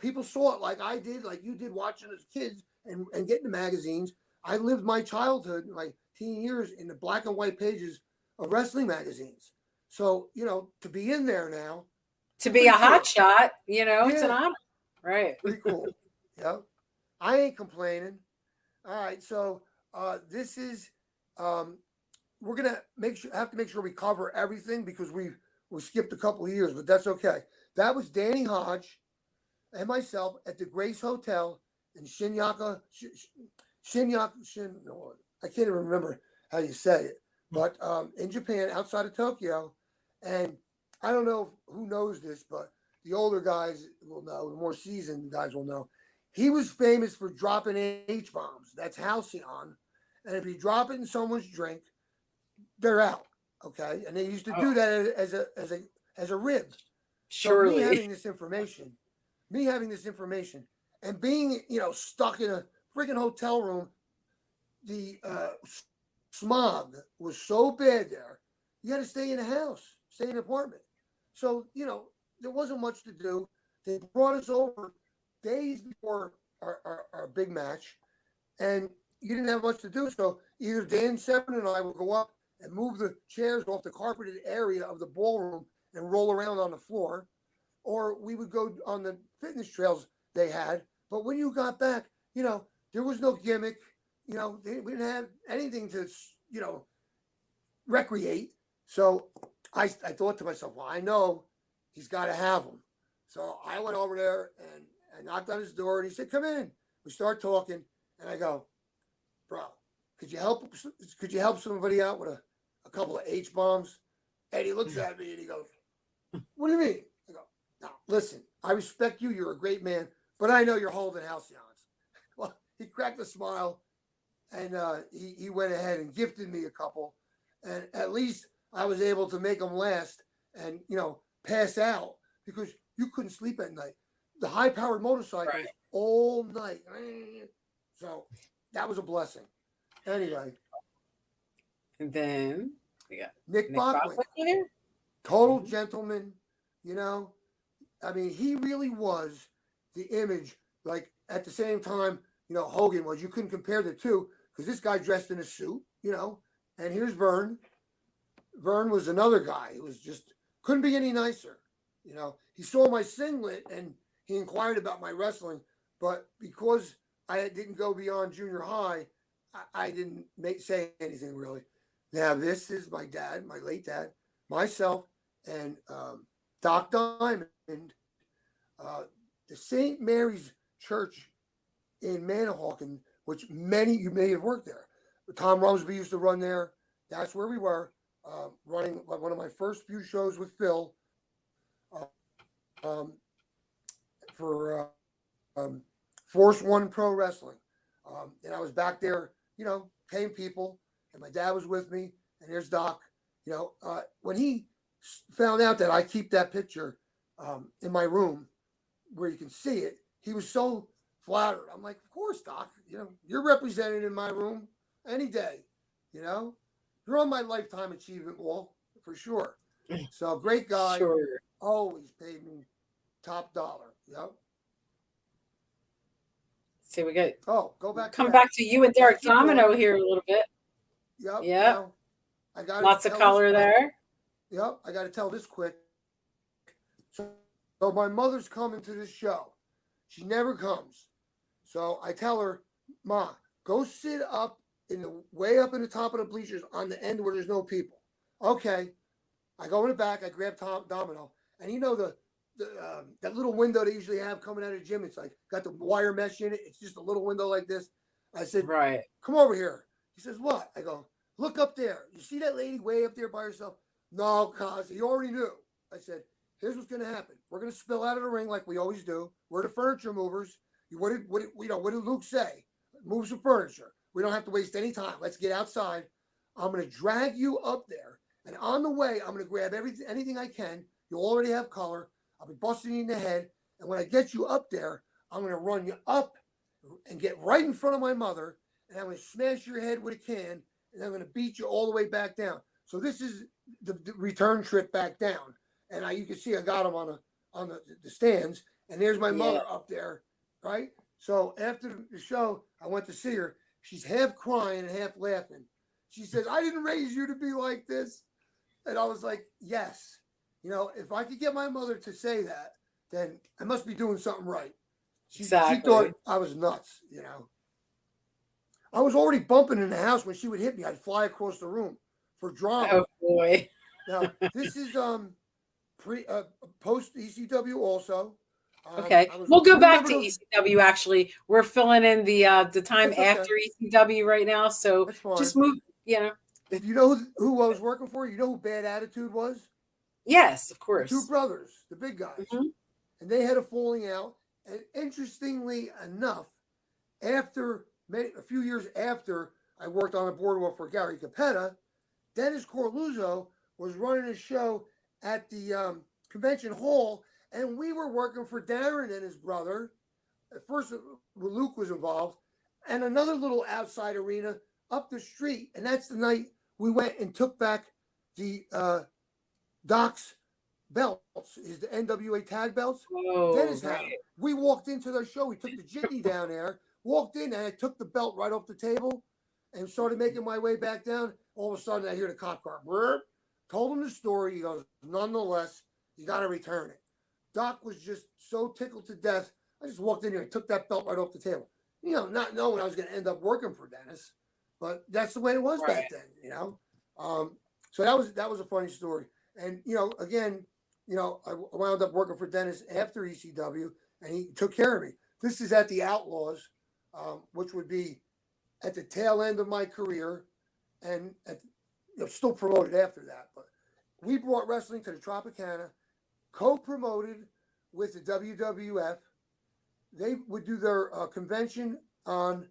people saw it like I did, like you did watching as kids and getting the magazines. I lived my childhood, my teen years in the black and white pages of wrestling magazines. So, to be in there now. To be a hot shot, Yeah, it's an honor. Right. pretty cool. Yeah. I ain't complaining. All right. So this is we're gonna have to make sure we cover everything because we skipped a couple of years, but that's okay. That was Danny Hodge and myself at the Grace Hotel in Shinyaka. No, I can't even remember how you say it, but in Japan, outside of Tokyo. And I don't know who knows this, but the older guys will know, the more seasoned guys will know. He was famous for dropping H bombs. That's halcyon. And if you drop it in someone's drink, they're out. Okay. And they used to do that as a rib. Surely. So me having this information and being, stuck in a freaking hotel room, the smog was so bad there. You had to stay in a house, stay in an apartment. So, there wasn't much to do. They brought us over days before our big match, and you didn't have much to do. So either Dan Severn and I would go up and move the chairs off the carpeted area of the ballroom and roll around on the floor, or we would go on the fitness trails they had. But when you got back, there was no gimmick. We didn't have anything to, recreate. So I thought to myself, well, I know he's got to have them. So I went over there and I knocked on his door and he said, "Come in." We start talking and I go, "Bro, could you help somebody out with a couple of H bombs?" And he looks at me and he goes, "What do you mean?" I go, "No, listen, I respect you. You're a great man, but I know you're holding halcyons." Well, he cracked a smile and he went ahead and gifted me a couple. And at least I was able to make them last and, pass out because you couldn't sleep at night. The high-powered motorcycles all night. So that was a blessing. Anyway. And then we got Nick Bockwin, here. total gentleman, I mean, he really was the image. Like at the same time, Hogan was. You couldn't compare the two because this guy dressed in a suit, and here's Vern. Vern was another guy. It was just couldn't be any nicer. He saw my singlet and he inquired about my wrestling, but because I didn't go beyond junior high, I didn't say anything really. Now this is my dad, my late dad, myself, and Doc Diamond, the St. Mary's Church in Manahawkin, which many you may have worked there. Tom Rumsby used to run there. That's where we were running one of my first few shows with Phil um, for Force One Pro Wrestling, and I was back there, paying people, and my dad was with me. And there's Doc. When he found out that I keep that picture in my room where you can see it, he was so flattered. I'm like, of course, Doc. You're represented in my room any day. You're on my lifetime achievement wall for sure. So great guy. Sure. Always paid me top dollar. Yep. See, we got. Go back. Come back to you and Derek Domino here a little bit. Yep. Yeah. I got lots of color there. Yep. I got to tell this quick. So my mother's coming to this show. She never comes. So I tell her, Ma, go sit up way up in the top of the bleachers on the end where there's no people. Okay. I go in the back. I grab Domino, and that little window they usually have coming out of the gym. It's like got the wire mesh in it. It's just a little window like this. I said, right. Come over here. He says, what? I go, look up there. You see that lady way up there by herself? No, cuz you already knew. I said, here's what's going to happen. We're going to spill out of the ring like we always do. We're the furniture movers. What did Luke say? Move some furniture. We don't have to waste any time. Let's get outside. I'm going to drag you up there. And on the way, I'm going to grab anything I can. You already have color. I'll be busting you in the head. And when I get you up there, I'm going to run you up and get right in front of my mother. And I'm going to smash your head with a can. And I'm going to beat you all the way back down. So this is the return trip back down. And you can see I got him on the stands. And there's my mother up there, right? So after the show, I went to see her. She's half crying and half laughing. She says, I didn't raise you to be like this. And I was like, yes. If I could get my mother to say that, then I must be doing something right. She thought I was nuts, I was already bumping in the house when she would hit me. I'd fly across the room for drama. Oh, boy. Now, this is post ECW also. Okay. We'll go back to ECW, actually. We're filling in the time after ECW right now. So just move, You know who I was working for? You know who Bad Attitude was? Yes, of course. The two brothers, the big guys. Mm-hmm. And they had a falling out. And interestingly enough, a few years after I worked on the boardwalk for Gary Capetta, Dennis Corluzzo was running a show at the convention hall, and we were working for Darren and his brother. At first, Luke was involved, and another little outside arena up the street. And that's the night we went and took back the Doc's belts, the NWA tag belts. Oh, Dennis had them. We walked into their show. We took the jitney down there, walked in, and I took the belt right off the table and started making my way back down. All of a sudden, I hear the cop car. Burp. Told him the story. He goes, nonetheless, you got to return it. Doc was just so tickled to death. I just walked in here and took that belt right off the table. Not knowing I was going to end up working for Dennis, but that's the way it was back then. So that was a funny story. And again, I wound up working for Dennis after ECW, and he took care of me. This is at the Outlaws, which would be at the tail end of my career, and still promoted after that. But we brought wrestling to the Tropicana, co-promoted with the WWF. They would do their convention on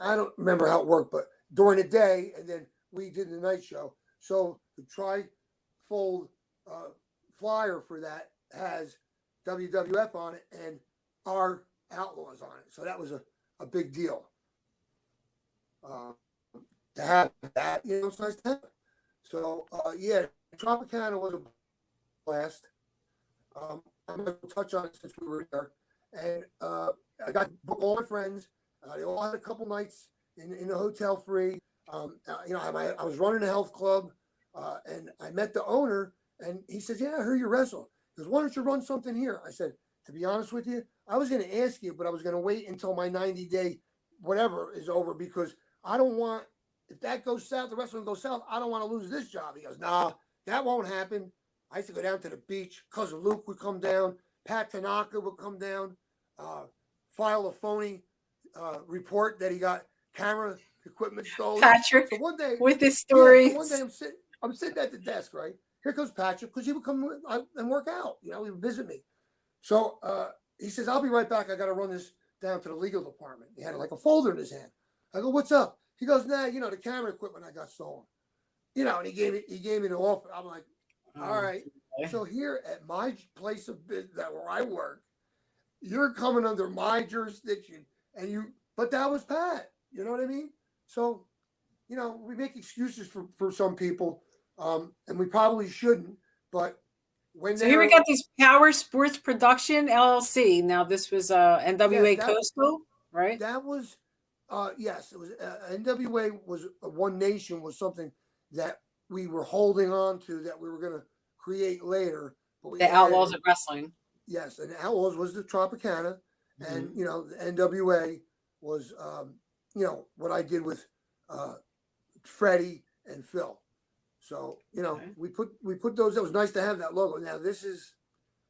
I don't remember how it worked, but during the day, and then we did the night show. So the trifold flyer for that has WWF on it and our Outlaws on it. So that was a big deal. To have that, it's nice to have. So, Tropicana was a blast. I'm going to touch on it since we were there. And I got to book all my friends. They all had a couple nights in the hotel free. I was running a health club, and I met the owner, and he says, "Yeah, I heard you wrestle." He goes, "Why don't you run something here?" I said, "To be honest with you, I was going to ask you, but I was going to wait until my 90-day whatever is over because I don't want, if that goes south, the wrestling goes south, I don't want to lose this job." He goes, "Nah, that won't happen." I used to go down to the beach. Cousin Luke would come down. Pat Tanaka would come down, uh, file a phony report that he got camera equipment stolen. Patrick So one day, with his yeah. So one day stories. I'm sitting at the desk, right? Here comes Patrick because he would come and work out. He would visit me. So he says, "I'll be right back. I got to run this down to the legal department." He had like a folder in his hand. I go, "What's up?" He goes, "Nah, the camera equipment I got stolen." And he gave me the offer. I'm like, "All Oh, right." boy. So here at my place of business, where I work, you're coming under my jurisdiction, but that was Pat. You know what I mean? So, we make excuses for some people, and we probably shouldn't. But when So here we they're, got these Power Sports Production LLC. Now this was yes, NWA that Coastal, right? that was, yes, it was NWA was One Nation was something that we were holding on to that we were going to create later, but we The Outlaws added. of Wrestling. Yes, and Outlaws was the Tropicana, and Hmm. the NWA was what I did with uh, Freddie and Phil. So Okay. we put those. It was nice to have that logo. Now this is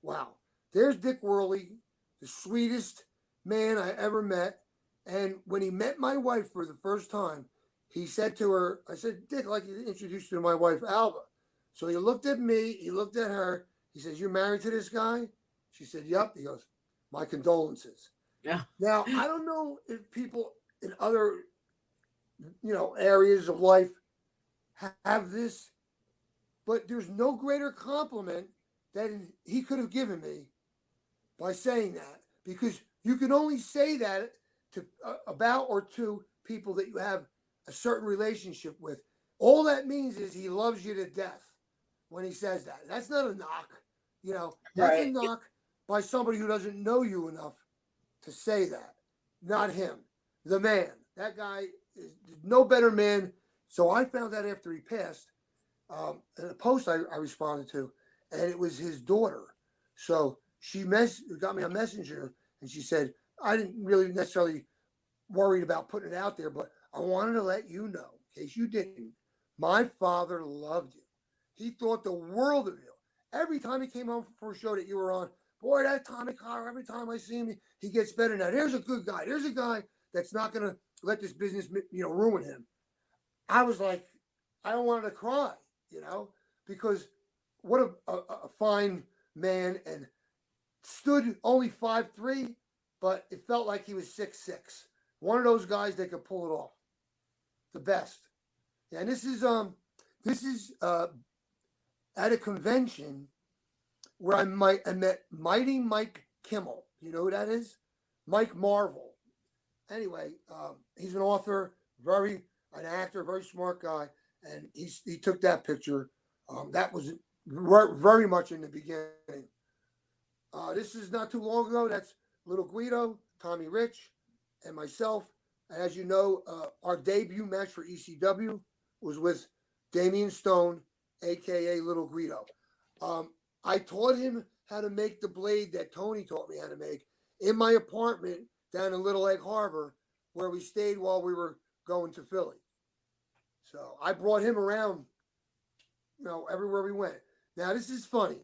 wow. There's Dick Worley, the sweetest man I ever met. And when he met my wife for the first time, he said to her, I said, "Dick, I'd like you to introduce you to my wife, Alba." So he looked at me, he looked at her. He says, "You're married to this guy?" She said, "Yep." He goes, "My condolences." Yeah. Now, I don't know if people in other, areas of life have this, but there's no greater compliment than he could have given me by saying that, because you can only say that to about or to people that you have a certain relationship with. All that means is he loves you to death when he says that. That's not a knock. That's a Right. knock by somebody who doesn't know you enough to say that. Not him, the man. That guy is no better man. So I found out after he passed, in a post I responded to, and it was his daughter. So she got me a messenger, and she said, "I didn't really necessarily worried about putting it out there, but I wanted to let you know, in case you didn't, my father loved you. He thought the world of you. Every time he came home for a show that you were on, boy, that Tommy Carr, every time I see him, he gets better now. There's a good guy. There's a guy that's not going to let this business, ruin him." I was like, I wanted to cry, because what a fine man, and stood only 5'3", but it felt like he was 6'6". One of those guys that could pull it off, the best. And this is at a convention where I met Mighty Mike Kimmel. You know who that is? Mike Marvel. Anyway, he's an author, an actor, very smart guy, and he took that picture. That was very much in the beginning. This is not too long ago. That's Little Guido, Tommy Rich, and myself. And as you know, our debut match for ECW was with Damian Stone, aka Little Guido. Um, I taught him how to make the blade that Tony taught me how to make in my apartment down in Little Egg Harbor, where we stayed while we were going to Philly. So I brought him around, everywhere we went. Now this is funny.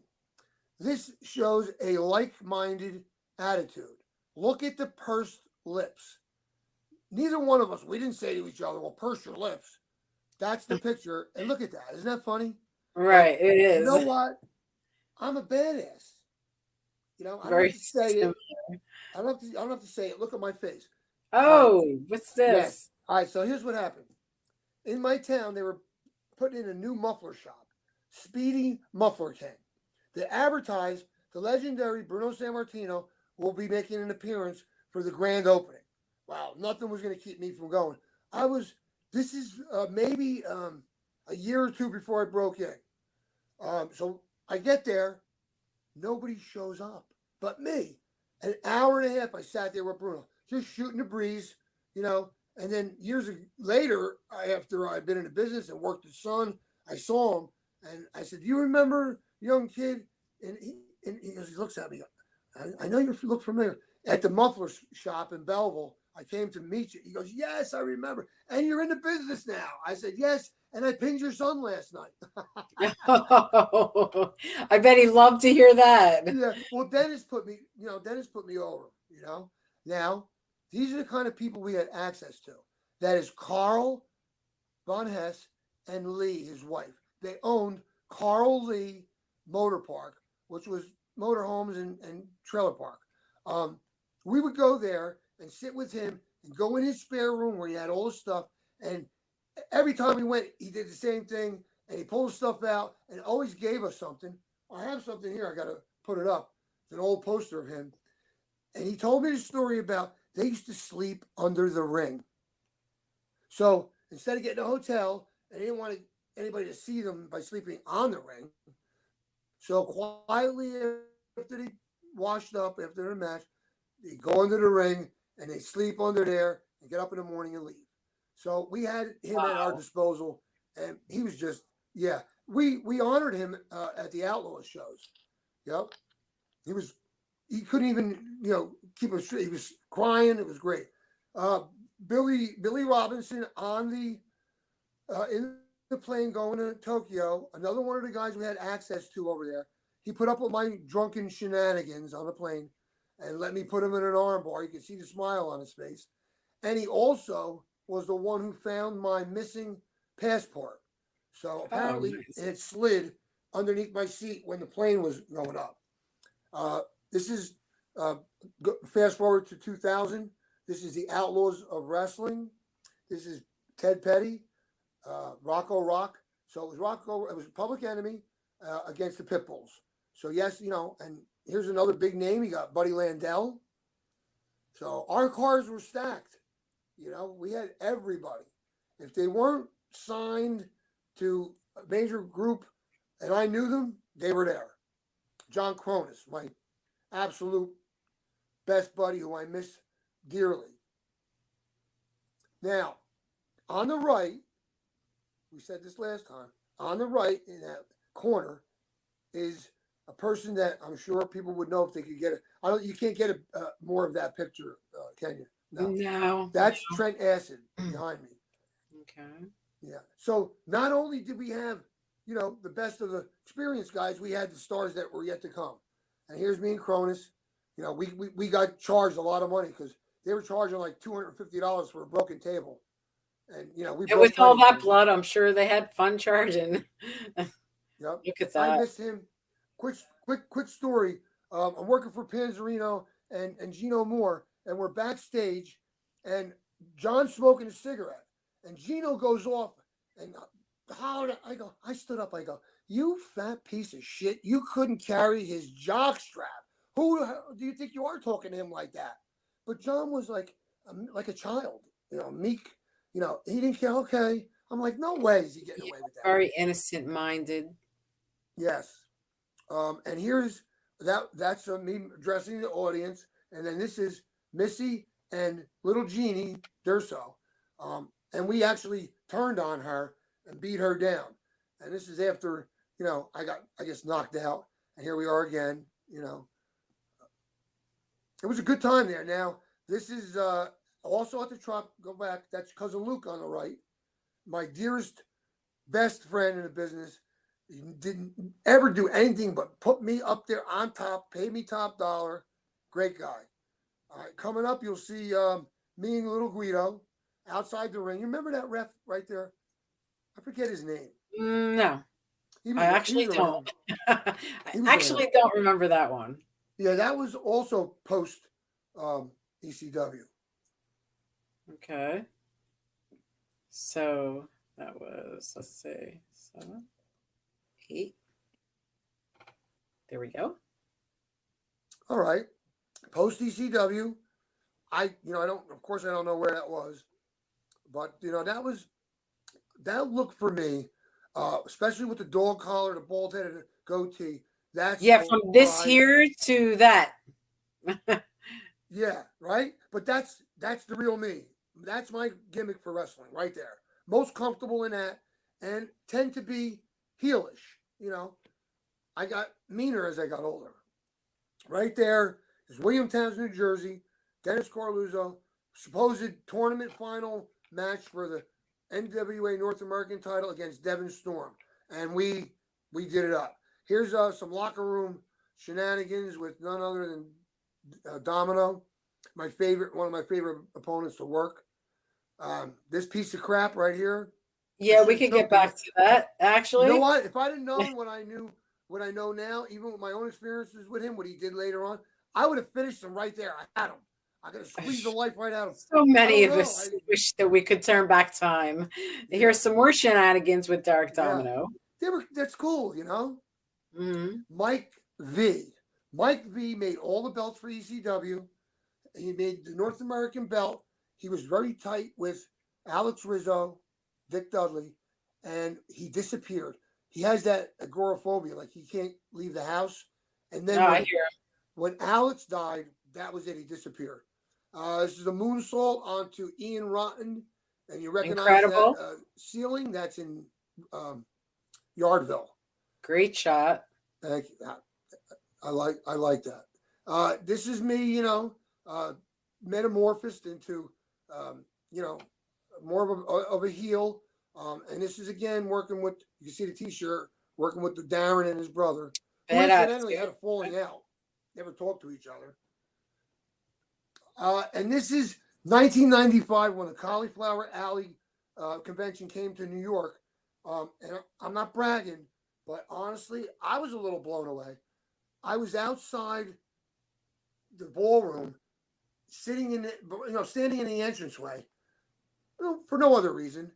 This shows a like-minded attitude. Look at the pursed lips. Neither one of us, we didn't say to each other, "Well, purse your lips." That's the picture. And look at that. Isn't that funny? But Right. It you know is what? I'm a badass. I don't very have to say similar. it. I don't have to say it. Look at my face. All right. Oh, what's Yes. this? All right. So here's what happened. In my town, they were putting in a new muffler shop, Speedy Muffler King. They advertised the legendary Bruno Sammartino will be making an appearance for the grand opening. Wow, nothing was going to keep me from going. This is maybe a year or two before I broke in. So I get there, Nobody shows up but me. An hour and a half I sat there with Bruno, just shooting the breeze, you know. And then years later, after I'd been in the business and worked at Sun, I saw him and I said, "Do you remember, young kid?" And he looks at me. I know you look familiar. At the muffler shop in Belleville, I came to meet you. He goes, "Yes, I remember. And you're in the business now." I said, "Yes, and I pinged your son last night." I bet he loved to hear that. Yeah. Well, Dennis put me over, Now, these are the kind of people we had access to. That is Carl Von Hess and Lee, his wife. They owned Carl Lee Motor Park, which was motorhomes and trailer park. Um, we would go there and sit with him and go in his spare room where he had all the stuff. And every time we went, he did the same thing and he pulled stuff out and always gave us something. I have something here. I got to put it up. It's an old poster of him. And he told me the story about they used to sleep under the ring. So instead of getting a hotel, and they didn't want anybody to see them by sleeping on the ring. So quietly after they washed up after the match, they go under the ring and they sleep under there and get up in the morning and leave. So we had him at our Wow. disposal, and he was just yeah. We honored him at the Outlaws shows. Yep, he was he couldn't even keep him straight. He was crying. It was great. Uh, Billy Robinson on the in the plane going to Tokyo. Another one of the guys we had access to over there. He put up with my drunken shenanigans on the plane and let me put him in an armbar. You could see the smile on his face. And he also was the one who found my missing passport. So Oh, apparently nice. it had slid underneath my seat when the plane was going up. Uh, this is uh, fast forward to 2000. This is the Outlaws of Wrestling. This is Ted Petty, Rocco Rock. So it was Rocco. It was Public Enemy against the Pitbulls. So yes, and here's another big name. You got Buddy Landell. So our cars were stacked. We had everybody. If they weren't signed to a major group and I knew them, they were there. John Cronus, my absolute best buddy who I miss dearly. Now, on the right, we said this last time, on the right in that corner is a person that I'm sure people would know if they could get it. I don't. You can't get more of that picture, can you? No. No. That's Trent Acid behind me. Okay. Yeah. So not only did we have, the best of the experienced guys, we had the stars that were yet to come. And here's me and Cronus. We got charged a lot of money because they were charging like $250 for a broken table. And we And broke with all plenty that tables. blood, I'm sure they had fun charging. Yep. Look at I that. miss him. Quick story. I'm working for Panzerino and Gino Moore, and we're backstage, and John's smoking a cigarette, and Gino goes off and hollered. I stood up. I go, "You fat piece of shit! You couldn't carry his jock strap. Who do you think you are talking to him like that?" But John was like a child, meek. He didn't care. Okay, I'm like, no way is he getting Yeah, away with that. very innocent minded. Yes. And here's that's me addressing the audience. And then this is Missy and little Jeannie Durso. And we actually turned on her and beat her down. And this is after, I got, I guess, knocked out. And here we are again. It was a good time there. Now, this is also at the truck. Go back. That's Cousin Luke on the right. My dearest, best friend in the business. He didn't ever do anything but put me up there on top, pay me top dollar. Great guy. All right, coming up, you'll see me and little Guido outside the ring. You remember that ref right there? I forget his name. No, I He actually was don't. around. I He was actually around. don't remember that one. Yeah, that was also post ECW. Okay. So that was, let's see, 7, 8. There we go. All right, post ECW. I don't. Of course, I don't know where that was, but that looked for me, especially with the dog collar, the bald head, and the goatee. That's Yeah, from this why. here to that. Yeah, right. But that's the real me. That's my gimmick for wrestling, right there. Most comfortable in that, and tend to be heelish. I got meaner as I got older. Right there is Williamtown, New Jersey. Dennis Corluzzo, supposed tournament final match for the NWA North American title against Devin Storm, and we did it up. Here's some locker room shenanigans with none other than Domino, one of my favorite opponents to work. This piece of crap right here, I Yeah, should we have could get choked him. back to that, You know actually. what? If I'd have known what I know now, even with my own experiences with him, what he did later on, I would have finished him right there. I had him. I could have squeezed the life right out of him. So I many don't of know. us wish that we could turn back time. Yeah, Here's some more shenanigans with Dark yeah. Domino. That's cool, Hmm. Mike V. Mike V made all the belts for ECW. He made the North American belt. He was very tight with Alex Rizzo, Dick Dudley, and he disappeared. He has that agoraphobia, like he can't leave the house. And Oh, then I when hear when Alex died, that was it. He disappeared. This is a moonsault onto Ian Rotten, and you him. recognize that Incredible. ceiling. That's in um, Yardville. Great shot. Thank you. I like that. This is me, uh, metamorphosed into, um, you know, more of a heel. And this is again working with. You can see the T-shirt working with the Darren and his brother, who Bad incidentally had attitude. a falling out. Never talked to each other. And this is 1995 when the Cauliflower Alley convention came to New York. And I'm not bragging, but honestly, I was a little blown away. I was outside the ballroom, sitting in the, standing in the entranceway, for no other reason.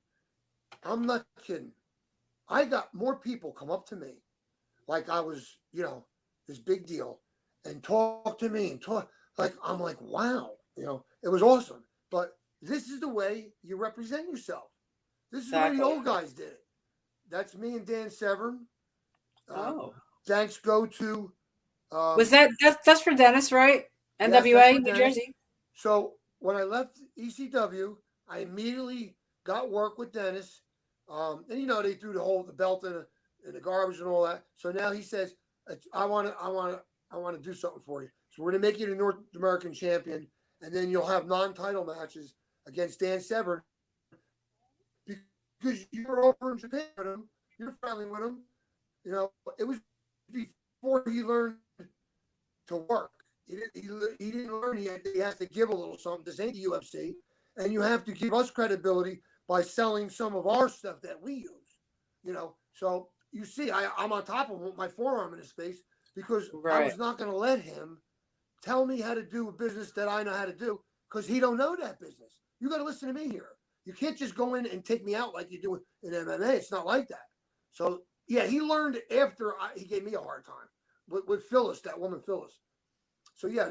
I'm not kidding. I got more people come up to me like I was, this big deal, and talk to me and talk like I'm like, wow, it was awesome. But this is the way you represent yourself. This is the way the Exactly. old guys did it. That's me and Dan Severn. Uh, Oh. Thanks go to Was um, that's for Dennis, right? yes, that's NWA, for New Dennis. Jersey. So when I left ECW, I immediately got work with Dennis. And they threw the belt in the garbage and all that. So now he says, I want to do something for you. So we're gonna make you the North American champion, and then you'll have non-title matches against Dan Severn because you're over in Japan with him. You're friendly with him. It was before he learned to work. He didn't learn. He has to give a little something. This ain't the UFC, and you have to give us credibility by selling some of our stuff that we use. So you see, I'm on top of him with my forearm in his face because I Right. was not going to let him tell me how to do a business that I know how to do because he don't know that business. You got to listen to me here. You can't just go in and take me out like you do in MMA. It's not like that. So yeah, he learned after he gave me a hard time with Phyllis, that woman Phyllis. So yeah,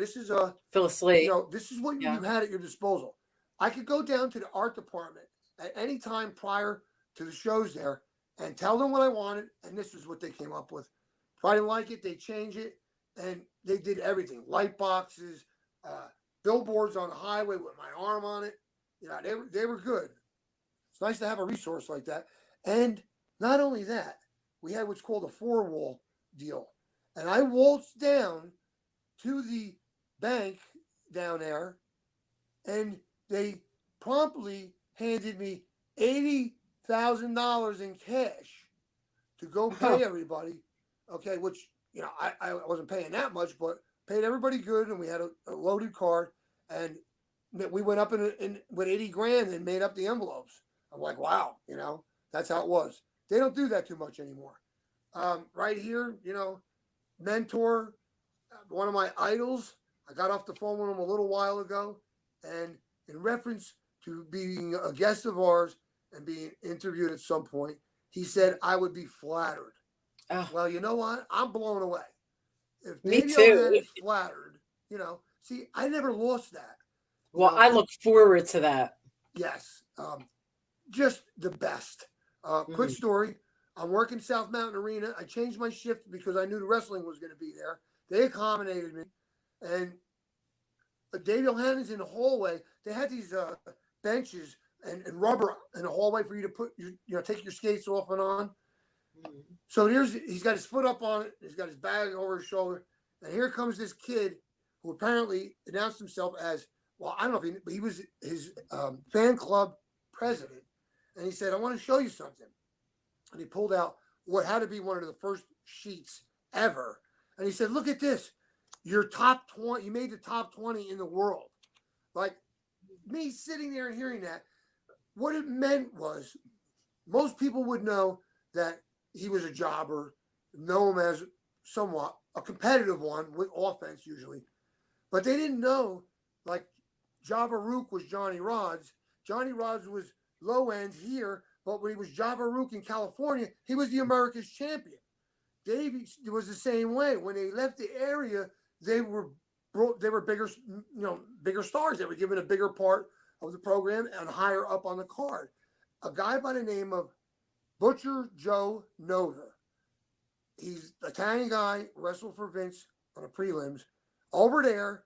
Phyllis Lee. this is what Yeah. you had at your disposal. I could go down to the art department at any time prior to the shows there and tell them what I wanted, and this is what they came up with. If I didn't like it, they change it, and they did everything: light boxes, billboards on the highway with my arm on it. They were good. It's nice to have a resource like that, and not only that, we had what's called a four wall deal, and I waltzed down to the bank down there, and they promptly handed me $80,000 in cash to go pay everybody. Okay, which I wasn't paying that much, but paid everybody good, and we had a loaded card, and we went up in with 80 grand and made up the envelopes. I'm like, wow, that's how it was. They don't do that too much anymore. Right here, mentor, one of my idols. I got off the phone with him a little while ago, and in reference to being a guest of ours and being interviewed at some point, he said I would be flattered. Oh, Well, you know what? I'm blown away. If me Davey too. O'Han is flattered, see, I never lost that. Well, I Because look forward to that. yes, just the best. Quick Mhm. story. I'm working South Mountain Arena. I changed my shift because I knew the wrestling was going to be there. They accommodated me. And Dave Yohanan's in the hallway. They had these benches and rubber in the hallway for you to put take your skates off and on. So he's got his foot up on it. He's got his bag over his shoulder. And here comes this kid who apparently announced himself as, well, I don't know if he was his fan club president. And he said, I want to show you something. And he pulled out what had to be one of the first sheets ever. And he said, look at this. You're top 20. You made the top 20 in the world. Like, me sitting there and hearing that, what it meant was most people would know that he was a jobber, know him as somewhat a competitive one with offense usually. But they didn't know, like, Java Rook was Johnny Rods. Johnny Rods was low end here, but when he was Java Rook in California, he was the America's champion. Davey was the same way. When they left the area, they were bigger, bigger stars. They were given a bigger part of the program and higher up on the card. A guy by the name of Butcher Joe Nova. He's an Italian guy, wrestled for Vince on the prelims. Over there,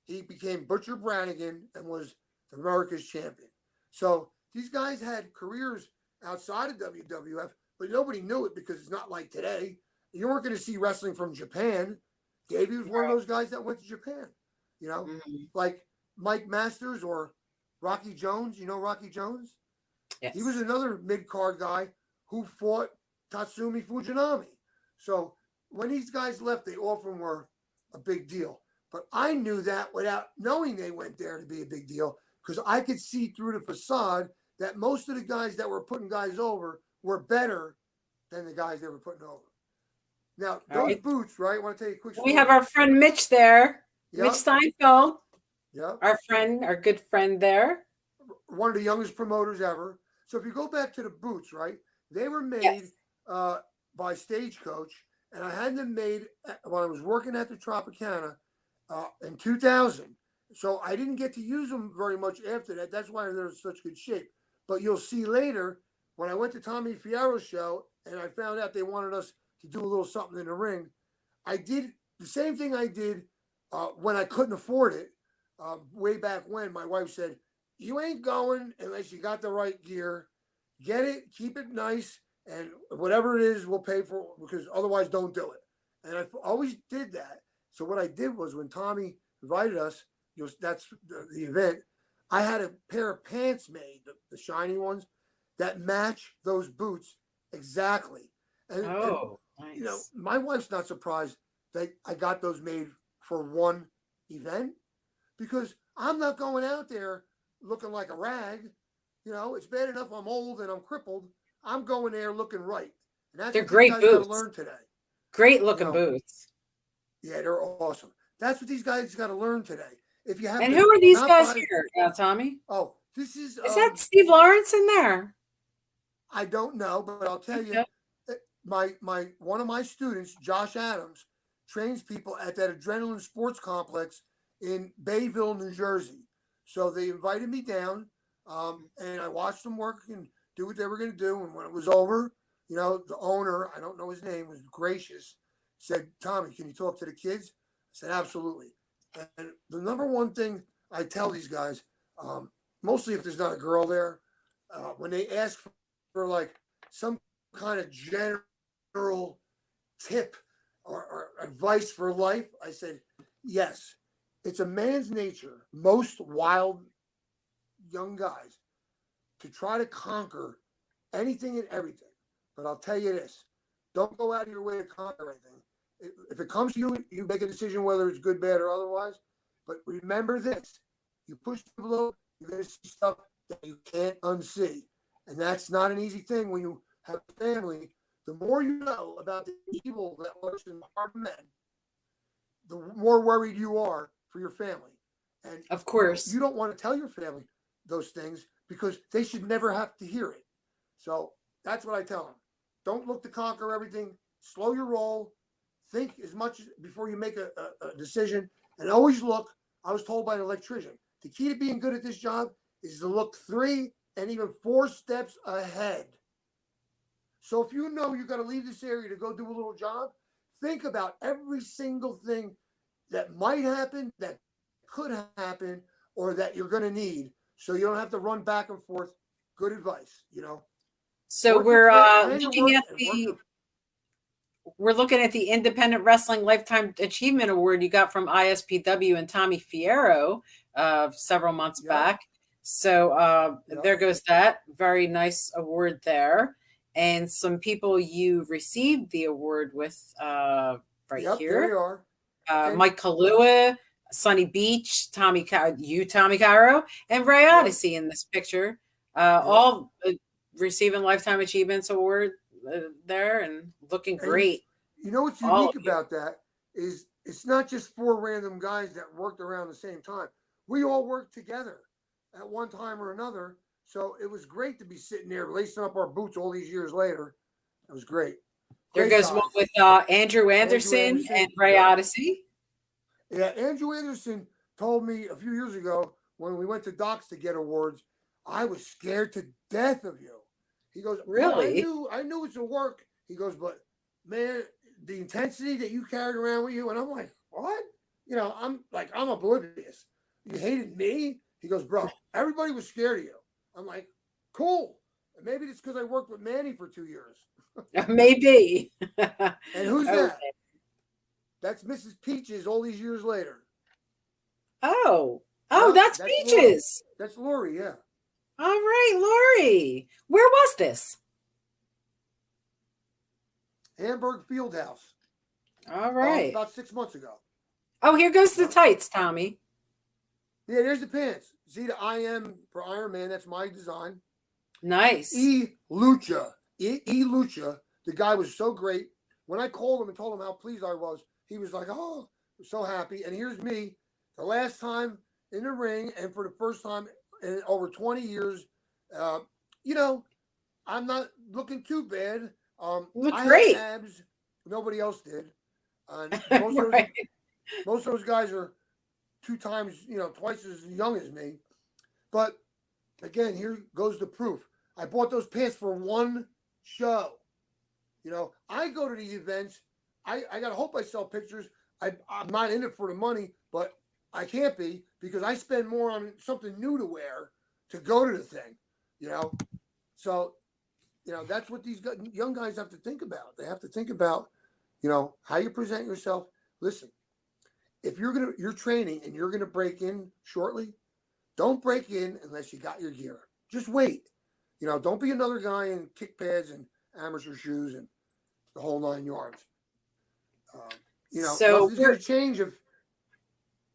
he became Butcher Brannigan and was the America's champion. So these guys had careers outside of WWF, but nobody knew it because it's not like today. You weren't going to see wrestling from Japan. Davey was one of those guys that went to Japan, like Mike Masters or Rocky Jones. You know Rocky Jones? Yes. He was another mid-card guy who fought Tatsumi Fujinami. So when these guys left, they often were a big deal. But I knew that without knowing they went there to be a big deal because I could see through the facade that most of the guys that were putting guys over were better than the guys they were putting over. Now, those boots, right? I want to tell you a quick story. We have our friend Mitch there. Yep. Mitch Seinfeld. Yep. Our good friend there. One of the youngest promoters ever. So if you go back to the boots, right? They were made by Stagecoach, and I had them made when I was working at the Tropicana in 2000. So I didn't get to use them very much after that. That's why they're in such good shape. But you'll see later, when I went to Tommy Fierro's show, and I found out they wanted us to do a little something in the ring, I did the same thing I did when I couldn't afford it. Way back when, my wife said, you ain't going unless you got the right gear. Get it, keep it nice, and whatever it is, we'll pay for it, because otherwise don't do it. And I always did that. So what I did was when Tommy invited us, that's the event, I had a pair of pants made, the shiny ones, that match those boots exactly. And, nice. My wife's not surprised that I got those made for one event, because I'm not going out there looking like a rag. It's bad enough I'm old and I'm crippled. I'm going there looking right. And that's they're what great these guys got boots. to learn today. Great looking boots. Yeah, they're awesome. That's what these guys got to learn today. If you have, and who are these guys here, Tommy? Oh, this is that Steve Lawrence in there? I don't know, but I'll tell you, my one of my students, Josh Adams, trains people at that Adrenaline Sports Complex in Bayville, New Jersey. So they invited me down, and I watched them work and do what they were going to do. And when it was over, the owner, I don't know his name, was gracious, said, Tommy, can you talk to the kids? I said, absolutely. And the number one thing I tell these guys, mostly if there's not a girl there, when they ask for like some kind of general tip or advice for life, I said, yes, it's a man's nature, most wild young guys, to try to conquer anything and everything. But I'll tell you this, don't go out of your way to conquer anything. If it comes to you, you make a decision whether it's good, bad, or otherwise. But remember this, you push the envelope, you're going to see stuff that you can't unsee. And that's not an easy thing when you have a family. The more you know about the evil that lurks in the heart of men, the more worried you are for your family. And of course, you don't want to tell your family those things because they should never have to hear it. So that's what I tell them. Don't look to conquer everything. Slow your roll. Think as much before you make a decision. And always look. I was told by an electrician, the key to being good at this job is to look 3 and even 4 steps ahead. So if you know you got to leave this area to go do a little job, think about every single thing that might happen, that could happen, or that you're going to need, so you don't have to run back and forth. Good advice, you know. So Work your plan your looking work at and work your. the Independent Wrestling Lifetime Achievement Award you got from ISPW and Tommy Fierro several months back. So there goes that. Very nice award there. And some people you received the award with right here. There you are. Mike Kalua, Sunny Beach, Tommy Cairo, and Ray Odyssey in this picture. All receiving Lifetime Achievements Award there and looking great. You know what's unique about that is it's not just 4 random guys that worked around the same time. We all worked together at one time or another. So it was great to be sitting there lacing up our boots all these years later. It was great. There goes one with Andrew Anderson and Ray Odyssey. Yeah, Andrew Anderson told me a few years ago when we went to Docs to get awards, I was scared to death of you. He goes, really? I knew it's a work. He goes, but man, the intensity that you carried around with you. And I'm like, what? You know, I'm oblivious. You hated me? He goes, bro, everybody was scared of you. I'm like, cool. Maybe it's because I worked with Manny for 2 years. Maybe. And who's that? That's Mrs. Peaches all these years later. Oh, that's Peaches. Lori. That's Lori, yeah. All right, Lori. Where was this? Hamburg Fieldhouse. All right. About 6 months ago. Oh, here goes the tights, Tommy. Yeah, there's the pants. See the IM for Ironman. That's my design. Nice. Lucha. Lucha. The guy was so great. When I called him and told him how pleased I was, he was like, oh, I'm so happy. And here's me, the last time in the ring, and for the first time in over 20 years, you know, I'm not looking too bad. Look I great. had abs. Nobody else did. Most of those guys are 2 times, twice as young as me. But again, here goes the proof. I bought those pants for one show. I go to the events. I gotta hope I sell pictures. I'm not in it for the money, but I can't be because I spend more on something new to wear to go to the thing. So that's what these young guys have to think about. They have to think about, how you present yourself. Listen, if you're training and you're gonna break in shortly, don't break in unless you got your gear. Just wait. Don't be another guy in kick pads and amateur shoes and the whole 9 yards. So nothing's going to change if.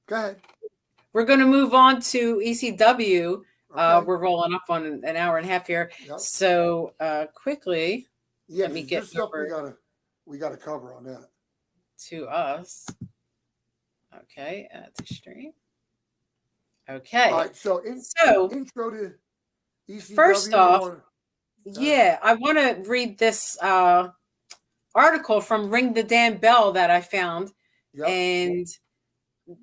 Go ahead. We're going to move on to ECW. Okay. We're rolling up on an hour and a half here. Yep. So quickly, let me get stuff we gotta cover on that. To us. Okay, to stream. Okay. All right. So intro to ECW. First off, I want to read this article from Ring the Damn Bell that I found. Yep. And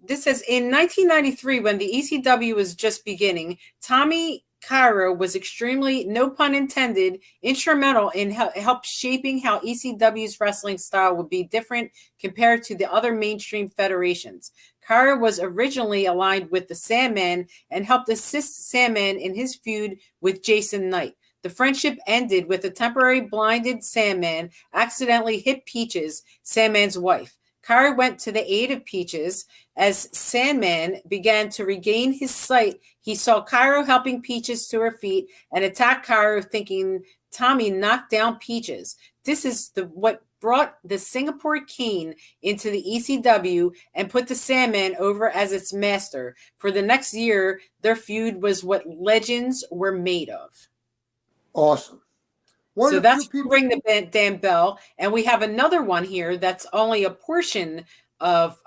this says, in 1993, when the ECW was just beginning, Tommy Cairo was extremely, no pun intended, instrumental in help shaping how ECW's wrestling style would be different compared to the other mainstream federations. Cairo was originally aligned with the Sandman and helped assist Sandman in his feud with Jason Knight. The friendship ended with a temporary blinded Sandman accidentally hit Peaches, Sandman's wife. Cairo went to the aid of Peaches. As Sandman began to regain his sight, he saw Cairo helping Peaches to her feet and attacked Cairo, thinking Tommy knocked down Peaches. This is what brought the Singapore Cane into the ECW and put the Sandman over as its master. For the next year, their feud was what legends were made of. Awesome. So that's Ring the Damn Bell. And we have another one here that's only a portion of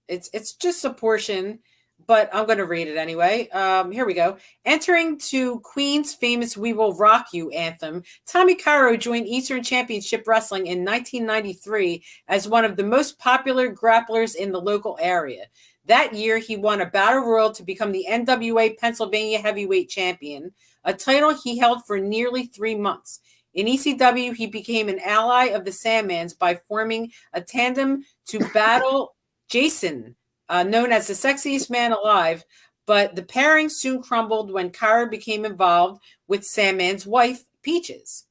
it's just a portion, but I'm going to read it anyway. Here we go. Entering to Queen's famous We Will Rock You anthem, Tommy Cairo joined Eastern Championship Wrestling in 1993 as one of the most popular grapplers in the local area. That year, he won a battle royal to become the NWA Pennsylvania Heavyweight Champion, a title he held for nearly 3 months. In ECW, he became an ally of the Sandmans by forming a tandem to battle Jason, known as the sexiest man alive. But the pairing soon crumbled when Cairo became involved with Sandman's wife, Peaches.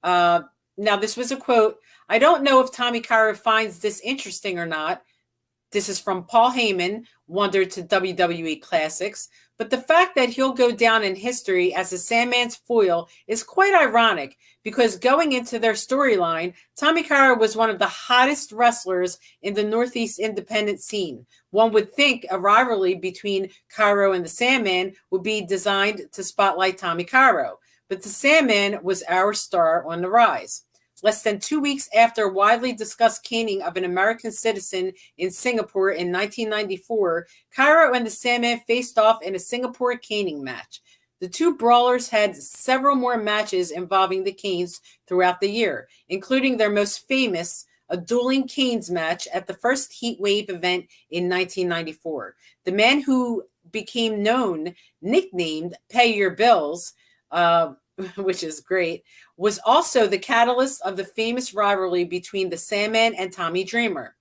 Now, this was a quote. I don't know if Tommy Cairo finds this interesting or not. This is from Paul Heyman, Wonder to WWE Classics. But the fact that he'll go down in history as the Sandman's foil is quite ironic because going into their storyline, Tommy Cairo was one of the hottest wrestlers in the Northeast independent scene. One would think a rivalry between Cairo and the Sandman would be designed to spotlight Tommy Cairo, but the Sandman was our star on the rise. Less than 2 weeks after a widely discussed caning of an American citizen in Singapore in 1994, Cairo and the Sandman faced off in a Singapore caning match. The two brawlers had several more matches involving the Canes throughout the year, including their most famous, a dueling Canes match at the first Heat Wave event in 1994. The man who became known, nicknamed Pay Your Bills, which is great, was also the catalyst of the famous rivalry between the Sandman and Tommy Dreamer.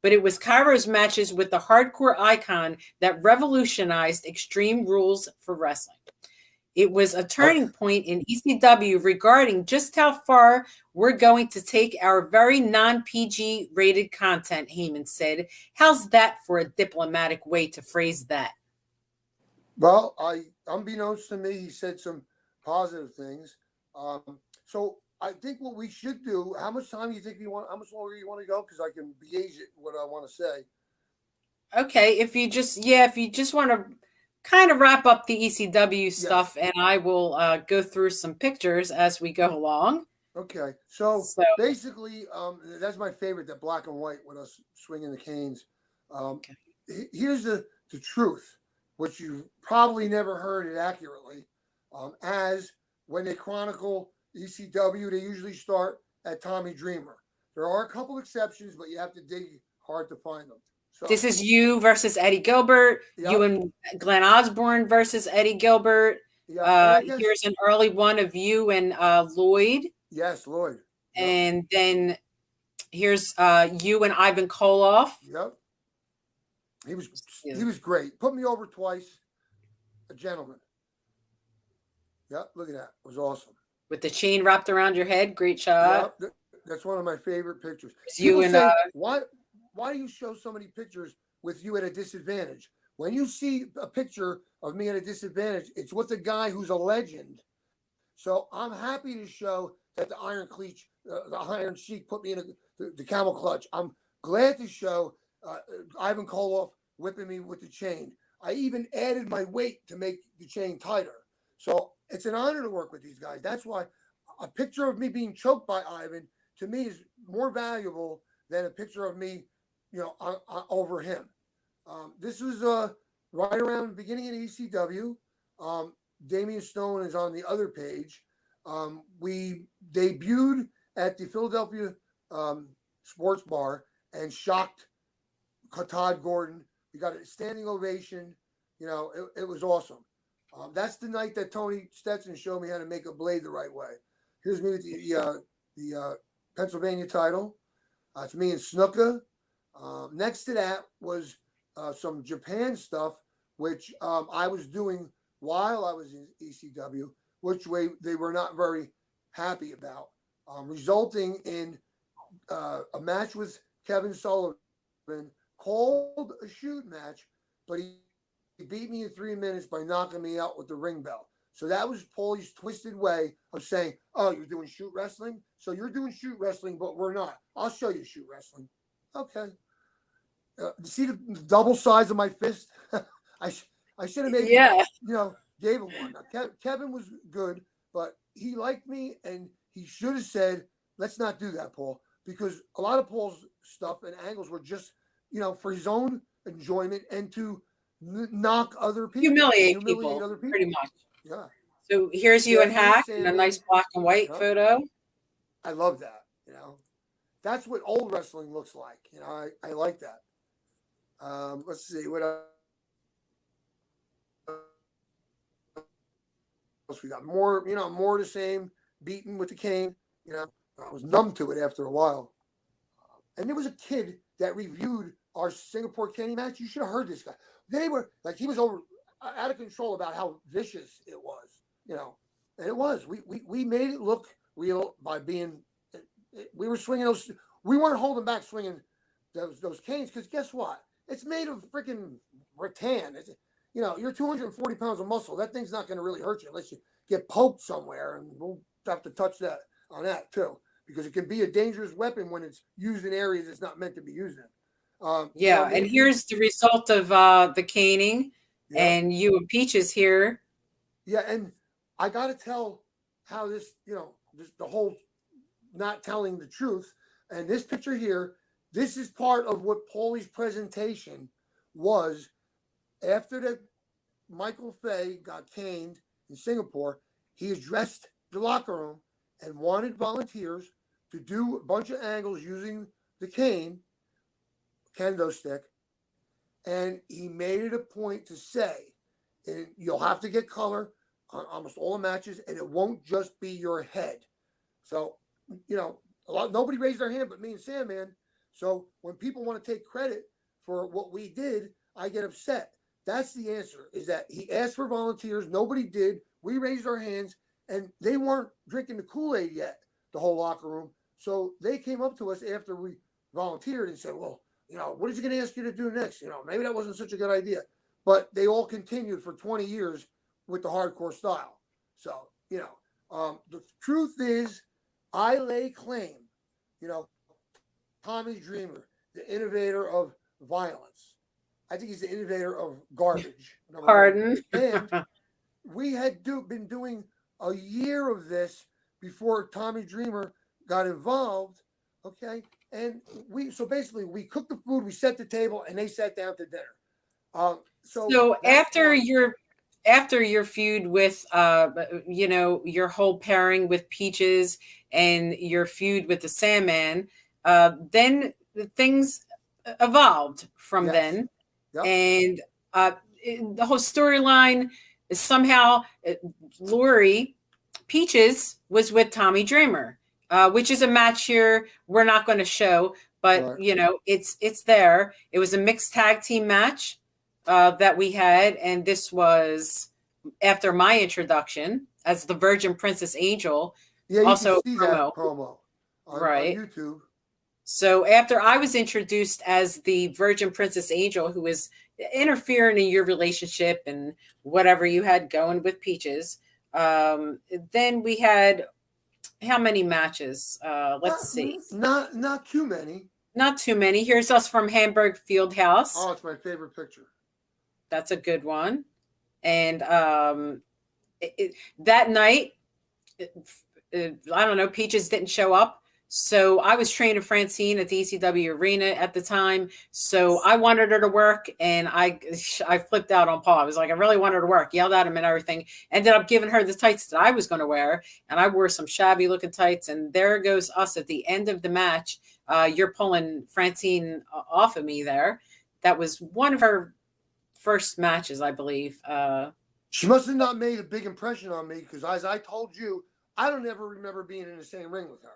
But it was Cairo's matches with the hardcore icon that revolutionized Extreme Rules for wrestling. It was a turning point in ECW regarding just how far we're going to take our very non-PG rated content, Heyman said. How's that for a diplomatic way to phrase that? Well, unbeknownst to me, he said some positive things. So I think what we should do. How much time do you think you want? How much longer you want to go? Because I can gauge it what I want to say. Okay, if you just want to kind of wrap up the ECW stuff, and I will go through some pictures as we go along. Okay, so basically, that's my favorite, that black and white with us swinging the canes. Okay. Here's the truth, which you've probably never heard it accurately. As when they chronicle ECW, they usually start at Tommy Dreamer. There are a couple exceptions, but you have to dig hard to find them. So, this is you versus Eddie Gilbert. Yep. You and Glenn Osborne versus Eddie Gilbert. Yep. Here's an early one of you and Lloyd. Yes, Lloyd. Yep. And then here's you and Ivan Koloff. Yep. He was great. Put me over twice. A gentleman. Yep, look at that. It was awesome. With the chain wrapped around your head. Great shot. Yep, that's one of my favorite pictures. You and say, why do you show so many pictures with you at a disadvantage? When you see a picture of me at a disadvantage, it's with a guy who's a legend. So I'm happy to show that the Iron Sheik put me in the camel clutch. I'm glad to show Ivan Koloff whipping me with the chain. I even added my weight to make the chain tighter. So it's an honor to work with these guys. That's why a picture of me being choked by Ivan, to me, is more valuable than a picture of me, over him. This was right around the beginning of ECW. Damian Stone is on the other page. We debuted at the Philadelphia Sports Bar and shocked Todd Gordon. We got a standing ovation. It was awesome. That's the night that Tony Stetson showed me how to make a blade the right way. Here's me with the Pennsylvania title. It's me and Snuka. Next to that was some Japan stuff, which I was doing while I was in ECW, which they were not very happy about, resulting in a match with Kevin Sullivan called a shoot match, but he beat me in 3 minutes by knocking me out with the ring bell. So that was Paulie's twisted way of saying, oh, you're doing shoot wrestling? So you're doing shoot wrestling, but we're not. I'll show you shoot wrestling. Okay. See the double size of my fist? I should have made, gave him one. Now, Kevin was good, but he liked me, and he should have said, let's not do that, Paul, because a lot of Paul's stuff and angles were just, for his own enjoyment and to knock other people. Humiliate people, other people. Pretty much. Yeah. So here's you and Hack in a nice black and white photo. I love that. That's what old wrestling looks like. I like that. Let's see what else we got. More, more the same. beaten with the cane. You know, I was numb to it after a while. And there was a kid that reviewed our Singapore caning match. You should have heard this guy. They were like, he was over out of control about how vicious it was, you know. And it was. We made it look real by being. We were swinging those. We weren't holding back swinging those canes because guess what? It's made of freaking rattan. It's, you know, you're 240 pounds of muscle. That thing's not going to really hurt you unless you get poked somewhere, and we'll have to touch that on that too, because it can be a dangerous weapon when it's used in areas it's not meant to be used in. Yeah, and here's the result of the caning, yeah, and you and Peaches here. yeah, and I got to tell how this, you know, the whole not telling the truth. And this picture here, this is part of what Paulie's presentation was after the Michael Fay got caned in Singapore. He addressed the locker room and wanted volunteers to do a bunch of angles using the cane, kendo stick, and he made it a point to say, you'll have to get color on almost all the matches, and it won't just be your head. So, you know, nobody raised their hand but me and Sandman. So when people want to take credit for what we did, I get upset. That's the answer, is that he asked for volunteers. Nobody did. We raised our hands, and they weren't drinking the Kool-Aid yet, the whole locker room. So they came up to us after we volunteered and said, well, you know, what is he going to ask you to do next? You know, maybe that wasn't such a good idea. But they all continued for 20 years with the hardcore style. So, you know, the truth is, I lay claim, you know, Tommy Dreamer, the innovator of violence. I think he's the innovator of garbage. Pardon. And we had been doing a year of this before Tommy Dreamer got involved. Okay. And so basically we cooked the food, we set the table, and they sat down to dinner. So after your feud with you know, your whole pairing with Peaches and your feud with the Sandman, then things evolved from then. Yep. And the whole storyline is somehow Lori Peaches was with Tommy Dreamer, which is a match here we're not going to show, but right. You know, it's there. It was a mixed tag team match that we had, and this was after my introduction as the Virgin Princess Angel. Yeah, you also can see that promo on YouTube. So after I was introduced as the Virgin Princess Angel, who was interfering in your relationship and whatever you had going with Peaches, then we had how many matches? Let's see. Not too many. Not too many. Here's us from Hamburg Fieldhouse. Oh, it's my favorite picture. That's a good one. And that night, I don't know, Peaches didn't show up. So I was training Francine at the ECW arena at the time. So I wanted her to work, and I flipped out on Paul. I was like, I really wanted her to work, yelled at him and everything. Ended up giving her the tights that I was going to wear. And I wore some shabby looking tights. And there goes us at the end of the match. You're pulling Francine off of me there. That was one of her first matches, I believe. She must have not made a big impression on me because, as I told you, I don't ever remember being in the same ring with her.